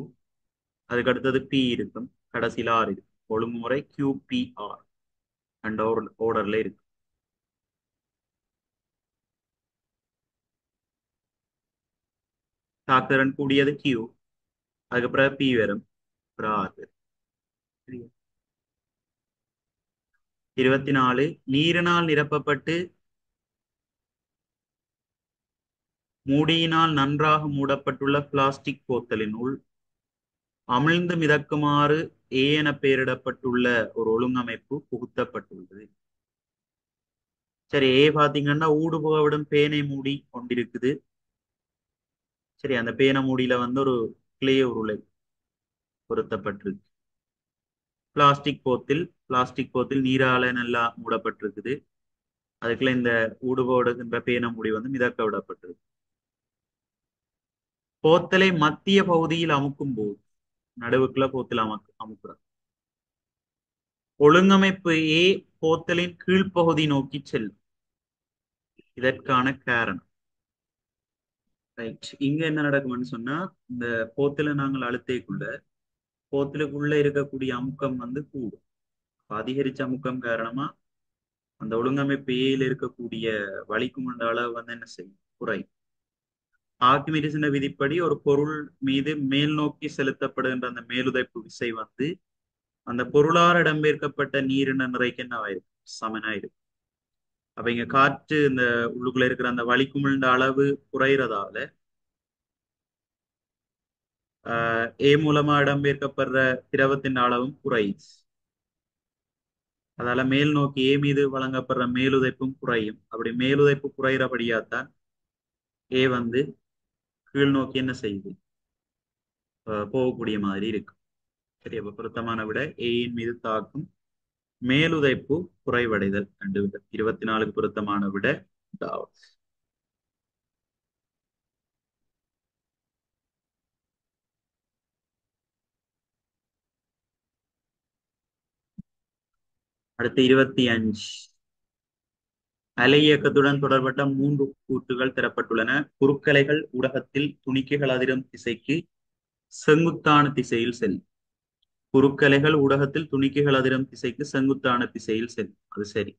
அதுக்கு அடுத்தது பி இருக்கும், கடைசியில ஆர் இருக்கும். ஒழுங்குமுறை கியூ பி ஆர் அண்ட் ஓர்டர்ல இருக்கு. தாக்குதிறன் கூடியது கியூ, அதுக்கப்புறம் பி வரும், அப்புறம் ஆர் வரும். 24 நீரினால் நிரப்பப்பட்டு மூடியினால் நன்றாக மூடப்பட்டுள்ள பிளாஸ்டிக் போத்தலினுள் அமிழ்ந்து மிதக்குமாறு ஏ என பெயரிடப்பட்டுள்ள ஒரு ஒழுங்கமைப்பு புகுத்தப்பட்டுள்ளது. சரி, ஏ பாத்தீங்கன்னா ஊடுபுகவிடும் பேனை மூடி கொண்டிருக்குது. சரி, அந்த பேனை மூடியில வந்து ஒரு கிளிய உருளை பொருத்தப்பட்டிருக்கு. பிளாஸ்டிக் போத்தில் நீரால நல்லா மூடப்பட்டிருக்குது. அதுக்குள்ள இந்த ஊடுபோடுகின்ற பேனை மூடி வந்து மிதக்க விடப்பட்டிருக்கு. போத்தலை மத்திய பகுதியில் அமுக்கும் போது நடுவுக்குள்ள போத்தல் அமுக்குறாங்க. ஒழுங்கமைப்பு ஏ போத்தலின் கீழ்ப்பகுதி நோக்கி செல்லும். இதற்கான காரணம் ரைட். இங்க என்ன நடக்கும்னு சொன்னா, இந்த போத்தலை நாங்கள் அழுத்தைக்குள்ள போத்தலுக்குள்ள இருக்கக்கூடிய அமுக்கம் வந்து கூடும். அதிகரிச்ச அமுக்கம் காரணமா அந்த ஒழுங்கமைப்பு ஏல இருக்கக்கூடிய வளிக்குமண்ட அளவு வந்து என்ன செய்யும்? குறையும். ஆர்க்கிமிடிஸின் விதிப்படி ஒரு பொருள் மீது மேல் நோக்கி செலுத்தப்படுகின்ற அந்த மேலுதைப்பு விசை வந்து அந்த பொருளால் இடம்பெயர்க்கப்பட்ட நீரின நிறைக்கு என்ன ஆயிருக்கும்? சமனாயிருக்கும். அப்ப இங்க காற்று இந்த உள்ளுக்குள்ள இருக்கிற அந்த வளிக்குமிழ்ந்த அளவு குறைகிறதால ஏ மூலமா இடம்பெயர்க்கப்படுற திரவத்தின் அளவும் குறையுது. அதால மேல் நோக்கி ஏ மீது வழங்கப்படுற மேலுதைப்பும் குறையும். அப்படி மேலுதைப்பு குறைகிறபடியாத்தான் ஏ வந்து கீழ் நோக்கி என்ன செய்யுது? போகக்கூடிய மாதிரி இருக்கு. சரி, அப்ப பொருத்தமான விட ஏயின் மீது தாக்கும் மேலுதைப்பு குறைவடைதல் 2 விட. 24 பொருத்தமான விட டாவ். அடுத்து 25 அலை இயக்கத்துடன் தொடர்பட்ட 3 கூற்றுகள் தரப்பட்டுள்ளன. குறுக்கலைகள் ஊடகத்தில் துணிக்கைகள் அதிரும் திசைக்கு செங்குத்தான திசையில் செல்லும். குறுக்கலைகள் ஊடகத்தில் துணிக்கைகள் அதிரும் திசைக்கு செங்குத்தான திசையில் செல்லும். அது சரி.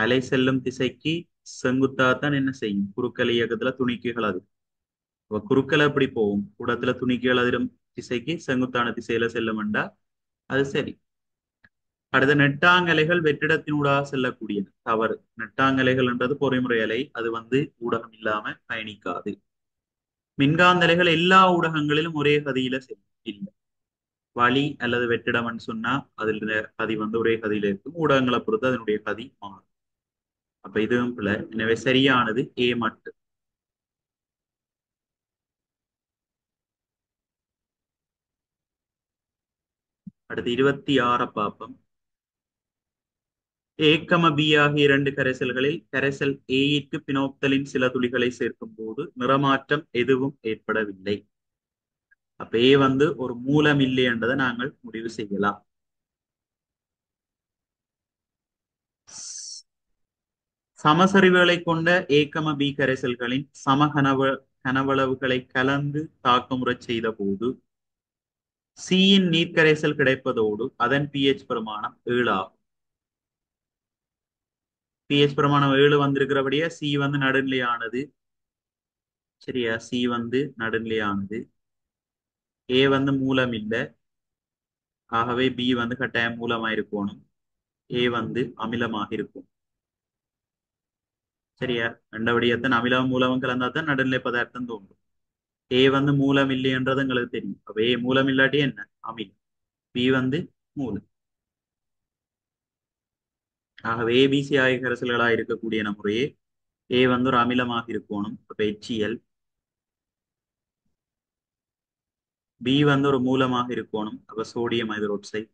அலை செல்லும் திசைக்கு செங்குத்தாத்தான் என்ன செய்யும்? குறுக்கலை இயக்கத்துல துணிக்கைகள் அதிரும். அப்ப குறுக்கல எப்படி போகும்? கூடத்துல துணிக்கைகள் அதிரும் திசைக்கு செங்குத்தான திசையில செல்லுமெண்டா அது சரி. அடுத்த நெட்டாங்கலைகள் வெற்றிடத்தினூடாக செல்லக்கூடியது தவறு. நெட்டாங்கலைகள் என்றது பொறிமுறை அலை, அது ஊடகம் இல்லாம பயணிக்காது. மின்காந்த அலைகள் எல்லா ஊடகங்களிலும் ஒரே கதியில செல்லும் இல்லை. வழி அல்லது வெற்றிடம்னு சொன்னா அதுல கதி ஒரே கதியில இருக்கும். ஊடகங்களை பொறுத்து அதனுடைய கதி மாறும். அப்ப இதுவும் பிள்ளை. எனவே சரியானது ஏ மட்டும். அடுத்து 26 பாப்பம். ஏ பி ஆகிய இரண்டு கரைசல்களில் கரைசல் ஏயிற்கு பினோப்தலின் சில துளிகளை சேர்க்கும் போது நிறமாற்றம் எதுவும் ஏற்படவில்லை. அப்ப ஏ ஒரு மூலம் இல்லை என்றதை நாங்கள் முடிவு செய்யலாம். சமசரிவுகளை கொண்ட ஏ பி கரைசல்களின் கனவளவுகளை கலந்து தாக்கமுறச் செய்த போது சியின் நீர்க்கரைசல் கிடைப்பதோடு அதன் pH பிரமாணம் 7 ஆகும். pH பிரமாணம் 7 வந்திருக்கிறபடியா சி நடுநிலையானது. சரியா? சி நடுநிலையானது. ஏ மூலம் இல்லை. ஆகவே பி கட்டாயம் மூலமாக இருக்கணும். ஏ அமிலமாக இருக்கும். சரியா? ரெண்டபடியத்தன் அமிலம் மூலமும் கலந்தா தான் நடுநிலை பதார்த்தம் தோன்றும். ஏ மூலம் இல்லை என்றது எங்களுக்கு தெரியும். அப்ப ஏ மூலம் இல்லாட்டி என்ன? அமிலம். பி மூலம். ஆகவே ஏபிசி ஆகிய கரைசல்களாக இருக்கக்கூடிய முறையே ஏ ஒரு அமிலமாக இருக்கணும். அப்ப HCl. பி ஒரு மூலமாக இருக்கணும். அப்ப சோடியம் ஹைட்ரோக்சைடு.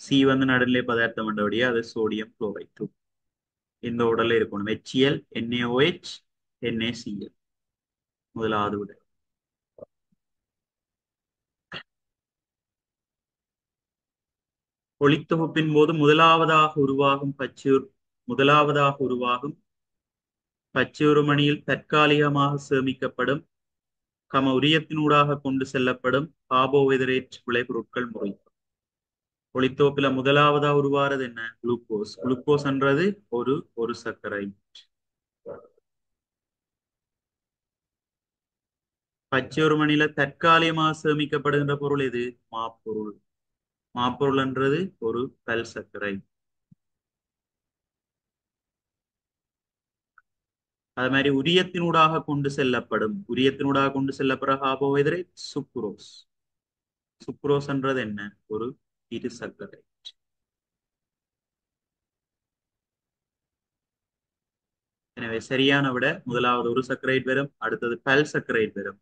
சி நடுநிலை பதார்த்தம் என்றபடியே அது சோடியம் குளோரைடு. இந்த உடல்ல இருக்கணும். HCl, NaOH, NaCl. முதலாவது விட. ஒளித்தொகுப்பின் போது முதலாவதாக உருவாகும் பச்சையுருமணியில் தற்காலிகமாக சேமிக்கப்படும் உரியத்தினூடாக கொண்டு செல்லப்படும் கார்போஹைட்ரேட் விளைபொருட்கள் முறை. ஒளித்தோப்பில முதலாவதா உருவாறது என்ன? குளுக்கோஸ். குளுக்கோஸ் என்றது ஒரு சர்க்கரை. பச்சையுருமணியில தற்காலிகமாக சேமிக்கப்படுகின்ற பொருள் எது? மாப்பொருள். மாப்பொருள் என்றது ஒரு கல் சர்க்கரை. அது மாதிரி உரியத்தினூடாக கொண்டு செல்லப்படுற கார்போஹைட்ரேட் சுக்ரோஸ். சுக்ரோஸ் என்றது என்ன? ஒரு இரு சர்க்கரை. எனவே சரியான விட முதலாவது ஒரு சர்க்கரைட் வரும், அடுத்தது பல் சர்க்கரைட் வரும்,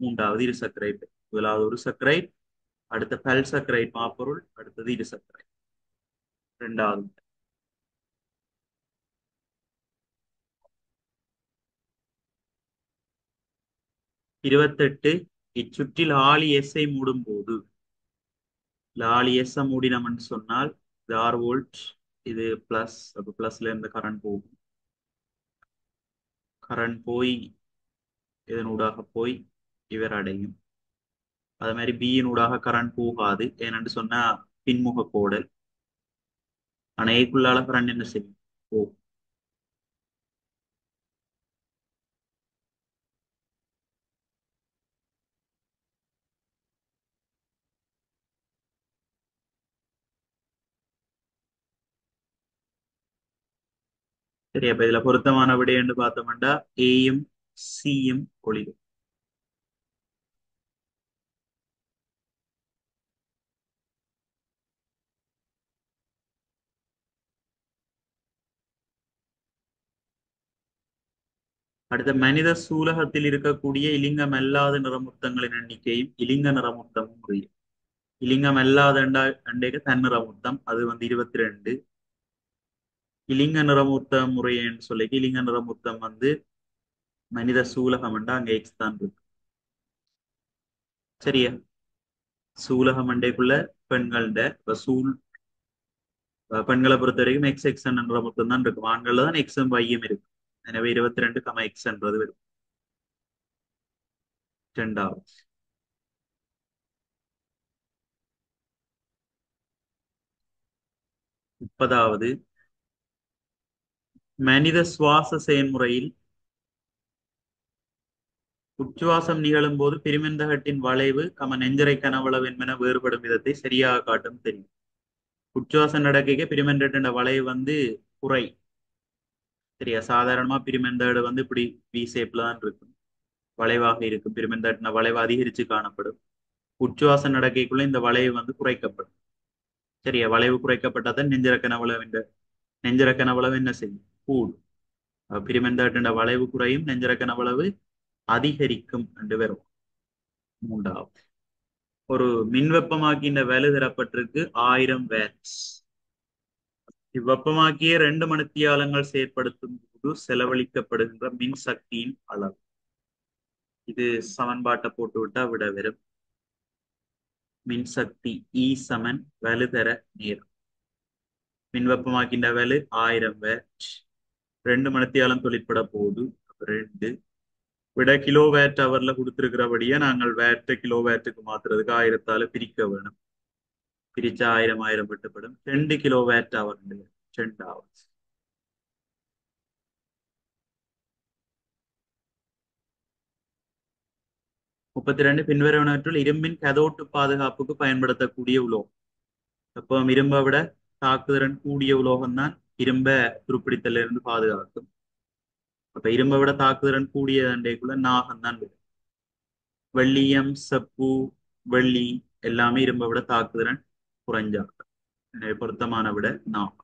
மூன்றாவது இரு சர்க்கரைட். முதலாவது ஒரு சர்க்கரைட், அடுத்த பல் சர்க்கரைட் மாப்பொருள், அடுத்தது இரு சர்க்கரைட். இரண்டாவது 28. இச்சுற்றில் ஆளி எஸ்ஐ மூடும் போது ஆளி எஸ் மூடினோம்னு சொன்னால் இது 6 வோல்ட், இது பிளஸ். அப்ப பிளஸ்ல இருந்து கரண்ட் போகும். கரண்ட் போய் இதனூடாக போய் இவர் அடையும். அது மாதிரி பியினூடாக கரண்ட் போகாது. ஏனென்று சொன்னா பின்முக கோடல். ஆனா ஏக்குள்ளால கரண்ட் என்ன செய்யும்? போகும். சரி, அப்ப இதுல பொருத்தமான விடைன்னு பார்த்தோம்னா ஏயும் சியும் ஒளிரும். அடுத்த மனித சூலகத்தில் இருக்கக்கூடிய இலிங்கம் அல்லாத நிறமுத்தங்களின் எண்ணிக்கையும் இலிங்க நிறமுத்தமும் புரியும். இலிங்கம் அல்லாத அண்டேக தன்னிறமுத்தம் அது 22. இலிங்க நிறமூர்த்த முறைன்னு சொல்லி இலிங்க நிறமூர்த்தம் மனித சூலகம் அங்க எக்ஸ் தான் இருக்கு. சரியா? சூலகம் அண்டைக்குள்ள பெண்கள்ட பெண்களை பொறுத்த வரைக்கும் எக்ஸ் எக்ஸ் நிறமூர்த்தம் தான் இருக்கும். ஆண்கள்ல தான் எக்ஸும் வையும் இருக்கு. எனவே 22, எக்ஸ் என்றது வரும். இரண்டாவது 30. மனித சுவாச செயல்முறையில் உச்சுவாசம் நிகழும் போது பிரிமெந்தகட்டின் வளைவு நெஞ்சரை கனவளவு என்பன வேறுபடும் விதத்தை சரியாக காட்டும் தெரியும். உச்சுவாசம் நடக்கைக்கு பிரிமெண்டட்டின் வளைவு வந்து குறை. சரியா, சாதாரணமா பிரிமெண்டடு வந்து இப்படி வி ஷேப்ல தான் இருக்கும், வளைவாக இருக்கும். பிரிமெண்டட்டின வளைவு அதிகரிச்சு காணப்படும். உச்சுவாசம் நடக்கைக்குள்ள இந்த வளைவு வந்து குறைக்கப்படும். சரியா, வளைவு குறைக்கப்பட்டாதான் நெஞ்சர கனவளவு நெஞ்சர கனவளவு என்ன செய்யும், கூடும். பிரிமெண்டட்டின் வளைவு குறையும், நெஞ்சர கனவளவு அதிகரிக்கும் என்று வரும். மூன்றாவது, ஒரு மின்வெப்பமாக்கின்ற வேலை தரப்பட்டிருக்கு 1000 வேட்ஸ். இவ்வெப்பமாக்கிய 2 மணித்தியாலங்கள் செயற்படுத்தும் போது செலவழிக்கப்படுகின்ற மின் சக்தியின் அளவு. இது சமன்பாட்டை போட்டு விட்டா விட வரும். மின்சக்தி E சமன் வலுதர நேரம். மின்வெப்பமாக்கின்ற வேலை 1000 வேட், 2 மணித்தியாலம் தொழிற்பட போகுது. 2 விட கிலோ வேட் அவர்ல கொடுத்திருக்கிறபடியே நாங்கள் வேட்டை கிலோ வேட்டுக்கு மாத்துறதுக்கு 1000ஆல பிரிக்க வேணும். பிரிச்சா 1000 1000 வெட்டப்படும். 2 கிலோ வேட் அவர் 2 hours. முப்பத்தி ரெண்டு, பின்வருவனவற்றுள் இரும்பின் கதோட்டு பாதுகாப்புக்கு பயன்படுத்தக்கூடிய உலோகம். அப்போ இரும்பை விட தாக்குதிறன் கூடிய உலோகம் தான் இரும்ப துருப்பிடித்தல இருந்து பாதுகாக்கும். அப்ப இரும்பை விட தாக்குதிறன் கூடிய தண்டைக்குள்ள நாகம் தான் வரும். வெள்ளியம், செப்பு, வெள்ளி எல்லாமே இரும்பை விட தாக்குதிறன் குறைஞ்சாகும். பொருத்தமான விட நாகம்.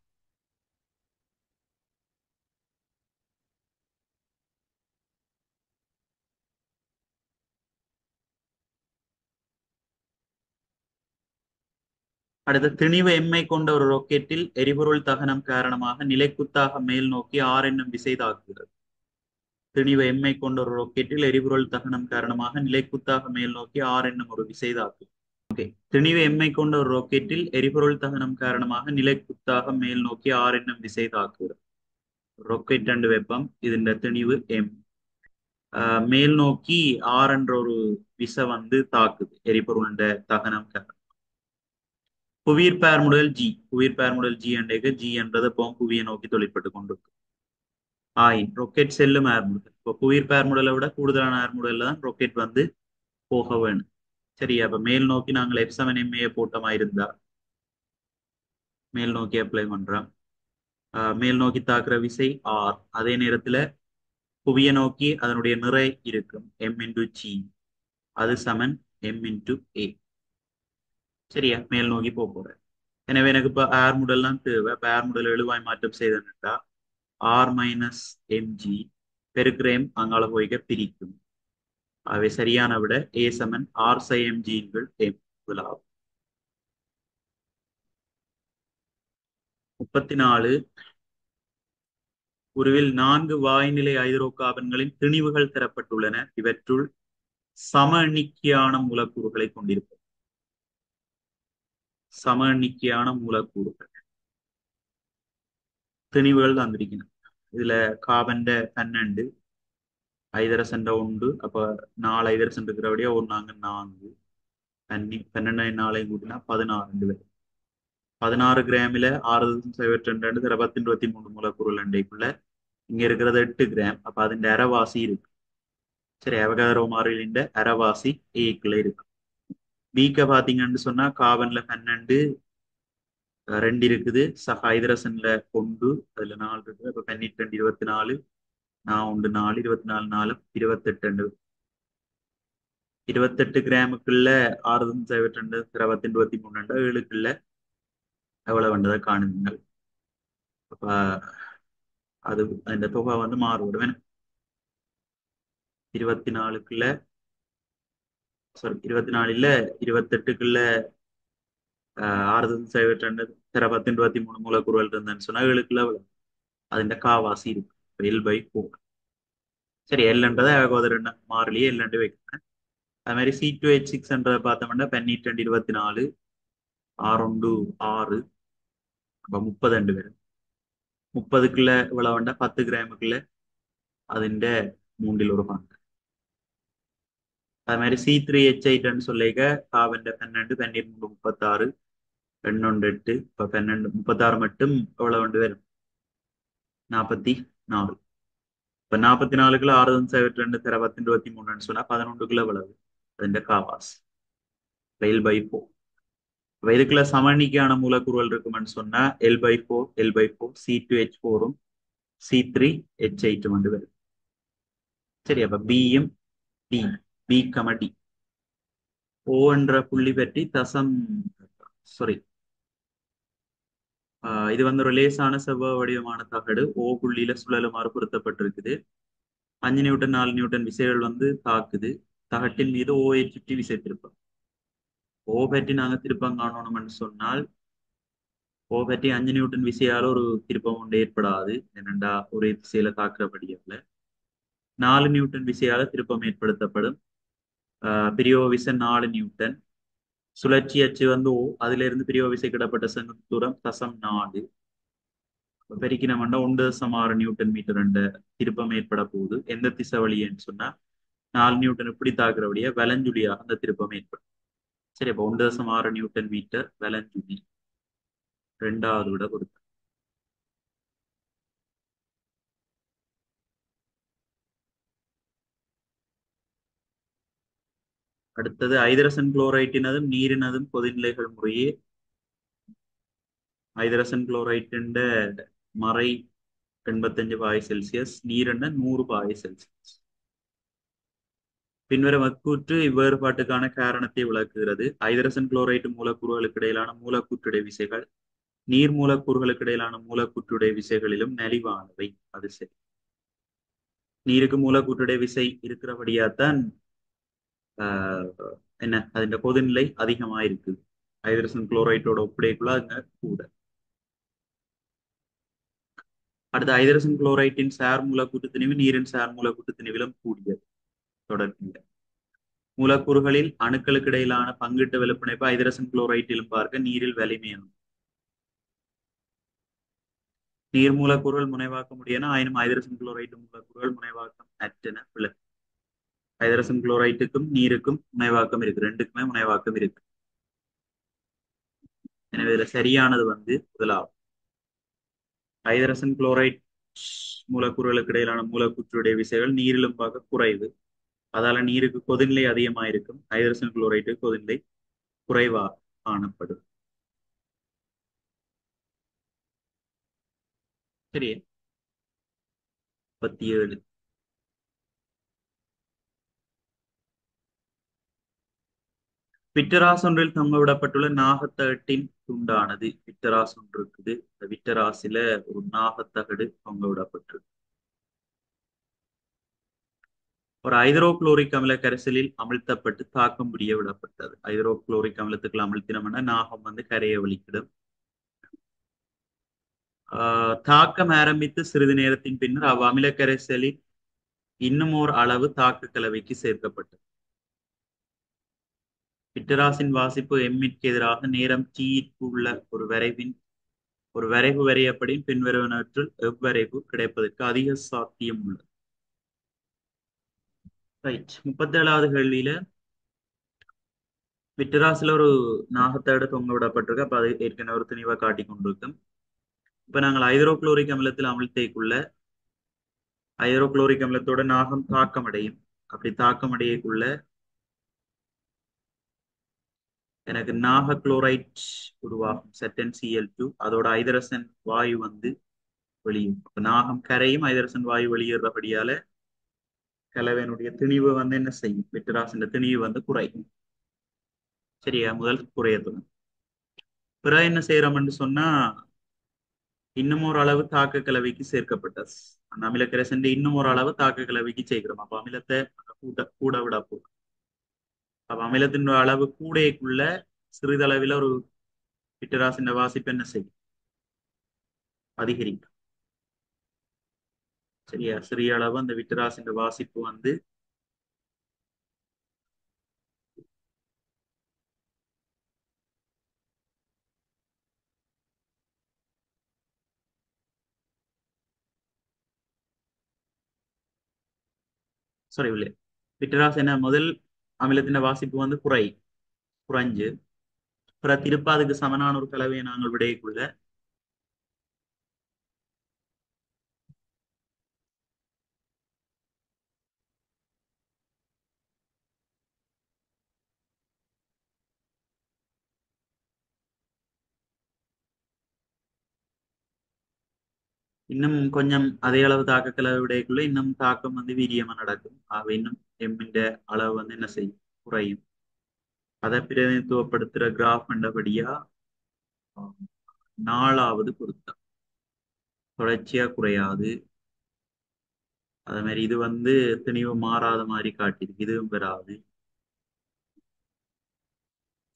அடுத்த, திணிவு எம்மை கொண்ட ஒரு ராக்கெட்டில் எரிபொருள் தகனம் காரணமாக நிலைக்குத்தாக மேல் நோக்கி ஆர் என்னும் விசை தாக்குகிறது. திணிவு எம்மை கொண்ட ஒரு ராக்கெட்டில் எரிபொருள் தகனம் காரணமாக நிலைக்குத்தாக மேல் நோக்கி ஆர் என்னும் ஒரு விசை தாக்குகிறது. திணிவு எம்மை கொண்ட ஒரு ராக்கெட்டில் எரிபொருள் தகனம் காரணமாக நிலைக்குத்தாக மேல் நோக்கி ஆர் என்னும் விசை தாக்குகிறது. ராக்கெட் அண்டு வெப்பம், ഇതിന്റെ திணிவு எம். மேல் நோக்கி ஆர் என்ற ஒரு விசை வந்து தாக்குது எரிபொருள் தகனம் காரணம். புவியீர்ப்பு முதல் ஜி, புவியீர்ப்பு முதல் ஜி அண்டேக்கு ஜி என்றது இப்போ புவியை நோக்கி தொழிற்பட்டு கொண்டிருக்கு. ராக்கெட் செல்லும் ஏர்முடல். இப்போ புவியீர்ப்பு ஏர்முடலை விட கூடுதலான ஏர்முடல்ல தான் ராக்கெட் வந்து போக வேணும். சரியா, அப்ப மேல் நோக்கி நாங்கள் F7MA போட்டமா இருந்தா மேல் நோக்கி அப்ளை பண்றோம். மேல் நோக்கி தாக்குற விசை ஆர். அதே நேரத்துல புவிய நோக்கி அதனுடைய நிறை இருக்கும் M×G, அது சமன் M×A. சரியா, மேல் நோக்கி போக போறேன். எனவே எனக்கு இப்ப ஏர் முடல் தான் தேவை. இப்ப ஏர் முடல் எழுவாய் மாற்றம் செய்தா R-mg பெருக்கிறேன் அங்கால போய்க்க பிரிக்கும். அவை சரியான விட A சமன் R/mg M முதலாகும். 34, உருவில் 4 வாயுநிலை ஹைட்ரோ கார்பன்களின் திணிவுகள் தரப்பட்டுள்ளன. இவற்றுள் சம எண்ணிக்கையான மூலக்கூறுகளை கொண்டிருப்பது. சம எண்ணிக்கையான மூலக்கூறுகள் திணிவுகள் தந்திருக்கணும். இதுல கார்பன் 12, ஐதரசன் 1, அப்ப 4 ஐதரசன் இருக்கிறபடியா ஒரு 4 12 4 கூட்டினா 16 பேர். 16 கிராமில 6.2 திரவத்தின் 23 மூலக்கூறுகள் அண்டைக்குள்ள இங்க இருக்கிறது 8 கிராம். அப்ப അതിന്റെ அரைவாசி இருக்கு. சரி, அவகாதரோ மாறிலின் அரைவாசி ஏக்குள்ள இருக்கு. பிக்க பாத்தீங்கன்னு சொன்னா கார்பன்ல 12, 2 இருக்குது. ஹைதரசன்ல 1, அதுல 4 இருக்குது. அப்ப 12 24, நான் 1 4 24 4 28. 28 கிராமுக்குள்ள 6.2 திரவத்தின் 23 7க்குள்ள எவ்வளவு வந்ததை காணுங்கள். அப்ப அது அந்த தொகை வந்து மாறுபடும். 24க்குள்ள 24 இல்ல 28க்குள்ள 6.2 திரவத்தின் 23 மூலக்கூறுகள் இருந்தேன்னு சொன்னா 7க்குள்ள അതിന്റെ കാവാസി இருக்கும். L/4. சரி, Lன்றதை அவகோதர மாறிலியே L வைக்கிறேன். அது மாதிரி C2H6 பார்த்தோம்னா 12 24, 6 6, அப்ப 32 വരും. 30க்குள்ள இவ்வளவு வேண்டாம், 10 கிராமுக்குள்ள അതിന്റെ 1/3 பங்கு. அது மாதிரி C3H8 சொல்லிக்க கார்பன் 12 12 36, 2 8, இப்ப 12 36 மட்டும் எவ்வளவு வரும், 44. இப்ப 44க்குள்ள 6 தர 10 23 சொன்னா 11க்குள்ள எவ்வளவு അതിന്റെ காவாஸ் L/4. அப்ப இதுக்குள்ள சமநிலைக்கான மூலக்கூறுகள் இருக்குமென்னு சொன்னா L/4 L/4 C2H4 C3H8 வந்து வருது. சரி, அப்ப பியும் டி பி கம டி ஓ என்ற புள்ளி பற்றி சாரி, இது வந்து ஒரு லேசான செவ்வக வடிவமான தகடு ஓ புள்ளியில சுழலுமாறு பொருத்தப்பட்டிருக்குது. 5 நியூட்டன் 4 நியூட்டன் விசைகள் வந்து தாக்குது. தகட்டின் மீது ஓயை சுற்றி விசை திருப்பம். ஓ பற்றி நாங்க திருப்பம் காணணும்னு சொன்னால் ஓ பற்றி 5 நியூட்டன் விசையால ஒரு திருப்பம் ஒன்று ஏற்படாது. என்னண்டா ஒரே திசையில தாக்குறபடியால 4 நியூட்டன் விசையால திருப்பம் ஏற்படுத்தப்படும். பிரியோ விசை 4 நியூட்டன். சுழற்சி அச்சு வந்து ஓ, அதுல இருந்து பிரியோ விசை கிடப்பட்ட செங்குத்து தூரம் 0.4. பெருக்கினோம்னா 1.6 நியூட்டன் மீட்டர் என்ற திருப்பம் ஏற்பட போகுது. எந்த திசை வழியன்னு சொன்னா 4 நியூட்டன் இப்படி தாக்குறபடியா வலஞ்சுழியாக அந்த திருப்பம் ஏற்படும். சரி, அப்ப 1.6 நியூட்டன் மீட்டர் வலஞ்சுழி ரெண்டாவது விட கொடுத்து. அடுத்தது ஐதரசன் குளோரைட்டினதும் நீரினதும் கொதிநிலைகள் முறையே. ஐதரசன் குளோரைட்டின் மறை 85°C, நீரெண்ண 100°C. பின்வரும் அக்கூற்று இவ்வேறுபாட்டுக்கான காரணத்தை விளக்குகிறது. ஐதரசன் குளோரைட்டு மூலக்கூறுகளுக்கு இடையிலான மூலக்கூற்றுடை விசைகள் நீர் மூலக்கூறுகளுக்கு இடையிலான மூலக்கூற்றுடை விசைகளிலும் நலிவானவை. அது சரி, நீருக்கு மூலக்கூற்றுடை விசை இருக்கிறபடியாத்தான் என்ன அதன் கொதிநிலை அதிகமா இருக்குது. ஹைட்ரஜன் குளோரைட்டோட ஒப்படைக்குள்ள அங்க கூட. அடுத்து ஹைட்ரஜன் குளோரைட்டின் சார் மூலக்கூட்டு திணிவு நீரின் சார் மூலக்கூட்டு திணிவிலும் கூடியது. தொடர்பில்லை. மூலக்கூறுகளில் அணுக்களுக்கு இடையிலான பங்கீட்டு வெப்பநிலை ஹைட்ரஜன் குளோரைட்டிலும் பார்க்க நீரில் வலிமையானது. நீர் மூலக்கூறுகள் முனைவாக்க முடியும். ஆயினும் ஹைட்ரஜன் குளோரைட்டு மூலக்கூறுகள் முனைவாக்கம் அற்றன விளக்கு. ஹைட்ரஜன் குளோரைட்டுக்கும் நீருக்கும் முனைவாக்கம் இருக்கு, ரெண்டுக்குமே முனைவாக்கம் இருக்கு. எனவே இதுல சரியானது வந்து முதலாவது. ஹைட்ரஜன் குளோரைட் மூலக்கூறுகளுக்கு இடையிலான மூலக்கூற்றுடைய விசைகள் நீரிலும் பார்க்க குறைவு. அதால நீருக்கு கொதிநிலை அதிகமாக இருக்கும். ஹைட்ரஜன் குளோரைட்டு கொதிநிலை குறைவாக காணப்படும். சரி, 37. விட்டராஸ் ஒன்றில் தொங்க விடப்பட்டுள்ள நாகத்தகட்டின் துண்டானது. விட்டராஸ் ஒன்று இருக்குது. இந்த விட்டராசில ஒரு நாகத்தகடு தொங்க விடப்பட்டிருக்கு. ஒரு ஹைட்ரோகுளோரிக் அமில கரைசலில் அமிழ்த்தப்பட்டு தாக்கம் புரிய விடப்பட்டது. ஹைட்ரோகுளோரிக் அமிலத்துக்குள்ள அமிழ்த்தினோம்னா நாகம் வந்து கரையை வலிக்கிடும். தாக்கம் ஆரம்பித்து சிறிது நேரத்தின் பின்னர் அவ்வமில கரைசலில் இன்னும் ஓர் அளவு தாக்கு கலவைக்கு சேர்க்கப்பட்டது. விட்டராசின் வாசிப்பு எம்மிற்கு எதிராக நேரம் டீக்கு உள்ள ஒரு வரைவு வரையப்படி பின்வருவனவற்றுள் எவ்வரைவு கிடைப்பதற்கு அதிக சாத்தியம் உள்ளது. ரைட், 37வது கேள்வியில விட்டராசில ஒரு நாகத்தோட தொங்க விடப்பட்டிருக்கு. அப்ப அது ஏற்கனவே ஒரு துணிவை காட்டி கொண்டிருக்கும். இப்ப நாங்கள் ஹைட்ரோகுளோரிக் அமிலத்தில் அமிழ்த்தைக்குள்ள ஹைட்ரோகுளோரிக் அமிலத்தோட நாகம் தாக்கமடையும். அப்படி தாக்கமடையக்குள்ள எனக்கு நாக குளோரைட் உருவாகும் ZnCl2. அதோட ஹைட்ரசன் வாயு வந்து வெளியும். நாகம் கரையும் ஹைட்ரசன் வாயு வெளியேறபடியால கலவையினுடைய திணிவு வந்து என்ன செய்யும்? விட்டராசின் திணிவு வந்து குறையும். சரியா, முதல் குறையத்துடன் பிறகு என்ன செய்யறோம்னு சொன்னா இன்னும் ஒரு அளவு தாக்க கலவைக்கு சேர்க்கப்பட்டது. அந்த அமில கரைசன் இன்னும் ஒரு அளவு தாக்க கலவைக்கு சேர்க்கிறோம். அப்ப அமிலத்தை கூட கூட விட போகும். அப்ப அமிலத்தின் அளவு கூடைக்குள்ள சிறிதளவில் ஒரு விட்டராசின் வாசிப்பு என்ன செய்யும்? அதிகரிக்கும். சரியா, சிறிய அளவு அந்த விட்டராசின் வாசிப்பு வந்து சாரி இல்லை, விட்டராஸ் என்ன முதல் அமிலத்தின் வாசிப்பு வந்து குறைஞ்சு பிற திருப்ப அதுக்கு சமனான ஒரு கலவையை நாங்கள் விடையக்குள்ள இன்னும் கொஞ்சம் அதே அளவு தாக்கக்களவை விடைக்குள்ள இன்னும் தாக்கம் வந்து வீரியமா நடக்கும். ஆக இன்னும் எம்மின்ற அளவு வந்து என்ன செய்யும், குறையும். அதை பிரதிநிதித்துவப்படுத்துற கிராஃப் என்றபடியா நாலாவது பொருத்தம் தொடர்ச்சியா குறையாது. அதே மாதிரி இது வந்து திணிவு மாறாத மாதிரி காட்டியிருக்கு, இதுவும் பெறாது.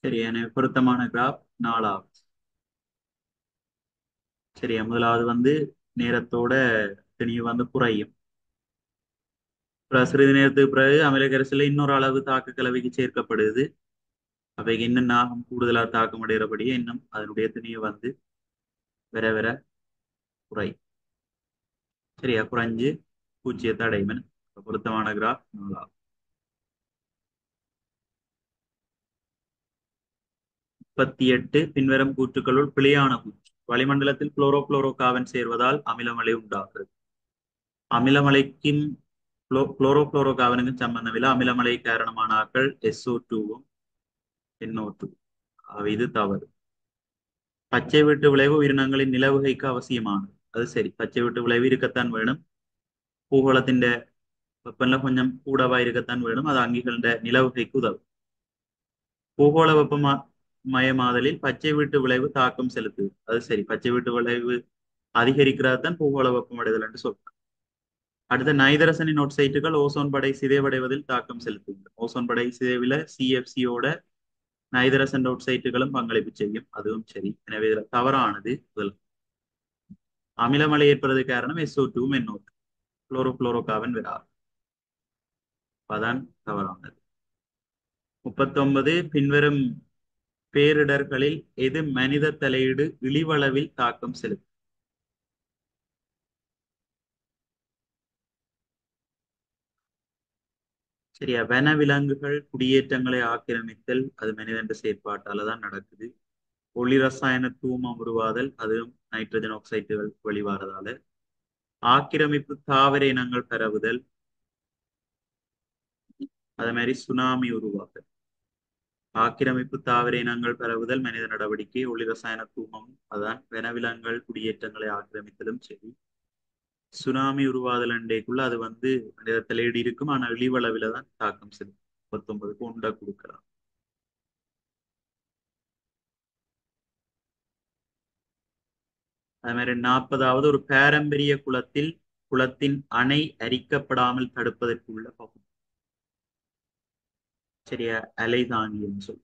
சரி, எனக்கு பொருத்தமான கிராஃப் நாலாவது. சரியா, முதலாவது வந்து நேரத்தோட திணிவு வந்து குறையும். அப்புறம் சிறிது நேரத்துக்கு பிறகு அமில கரைசல்ல இன்னொரு அளவு தாக்க கலவைக்கு சேர்க்கப்படுது. அவைக்கு இன்னும் நாகம் கூடுதலா தாக்கம் அடைகிறபடியே இன்னும் அதனுடைய திணிவு வந்து வர வர குறையும். சரியா, குறைஞ்சு பூஜ்ஜியத்தை அடையும். பொருத்தமான கிராஃப் நாலாவது. 38 பின்வரும் கூற்றுக்களுள் பிழையான கூற்று. வளிமண்டலத்தில் குளோரோ கார்பன் சேர்வதால் அமிலமலை உண்டாகிறது. அமிலமலைக்கும் குளோரோ கார்பனுக்கும் சம்பந்தமில்லை. அமிலமலை காரணமான ஆக்கள் SO2வும் NO2. இது தவறு. பச்சை வீட்டு விளைவு உயிரினங்களின் நிலவுகைக்கு அவசியமானது. அது சரி, பச்சை வீட்டு விளைவு இருக்கத்தான் வேணும். பூகோளத்தின் வெப்பநிலை கொஞ்சம் கூடவா இருக்கத்தான் வேணும். அது அங்கிகளின் நிலவுகைக்கு உதவும். பூகோள மயமாதலில் பச்சை வீட்டு விளைவு தாக்கம் செலுத்துது. அது சரி, பச்சை வீட்டு விளைவு அதிகரிக்கிறது தான் பூகோள வெப்பமடைதல் என்று சொல்றாங்க. அடுத்த நைதரசனின் ஒட்சைட்டுகள் ஓசோன் படை சிதைவடைவதில் தாக்கம் செலுத்துகிறது. ஓசோன் படை சிதைவில CFCயோட நைதரசன் ஒட்சைட்டுகளும் பங்களிப்பு செய்யும். அதுவும் சரி. எனவே இதுல தவறானது முதல். அமிலமலை ஏற்படுறது காரணம் SO2 NO2. குளோரோ கார்பன் விராது. அதான் தவறானது. 39 பின்வரும் பேரிடர்களில் எது மனித தலையீடு இழிவளவில் தாக்கம் செலுத்தும்? சரியா, வனவிலங்குகள் குடியேற்றங்களை ஆக்கிரமித்தல் அது மனிதன் செயற்பாட்டால தான் நடக்குது. ஒளி ரசாயன தூமம் உருவாதல் அதுவும் நைட்ரஜன் ஆக்சைடுகள் வெளிவாரதால. ஆக்கிரமிப்பு தாவர இனங்கள் பரவுதல், அதே மாதிரி சுனாமி உருவாதல். ஆக்கிரமிப்பு தாவர இனங்கள் பரவுதல் மனித நடவடிக்கை. ஒளி ரசாயன தூமம் அதான். வனவிலங்குகள் குடியேற்றங்களை ஆக்கிரமித்தலும் சரி. சுனாமி உருவாதல் அண்டைக்குள்ள அது வந்து மனித தலையீடு இருக்கும், ஆனால் இழிவளவில தான் தாக்கம் செலுத்தும். 39க்கு உண்டை கொடுக்கலாம். அதே மாதிரி 40வது ஒரு பாரம்பரிய குலத்தின் அணை அரிக்கப்படாமல் தடுப்பதற்கு உள்ள பகுதி. சரியா, அலைதாங்கி என்று சொல்லி.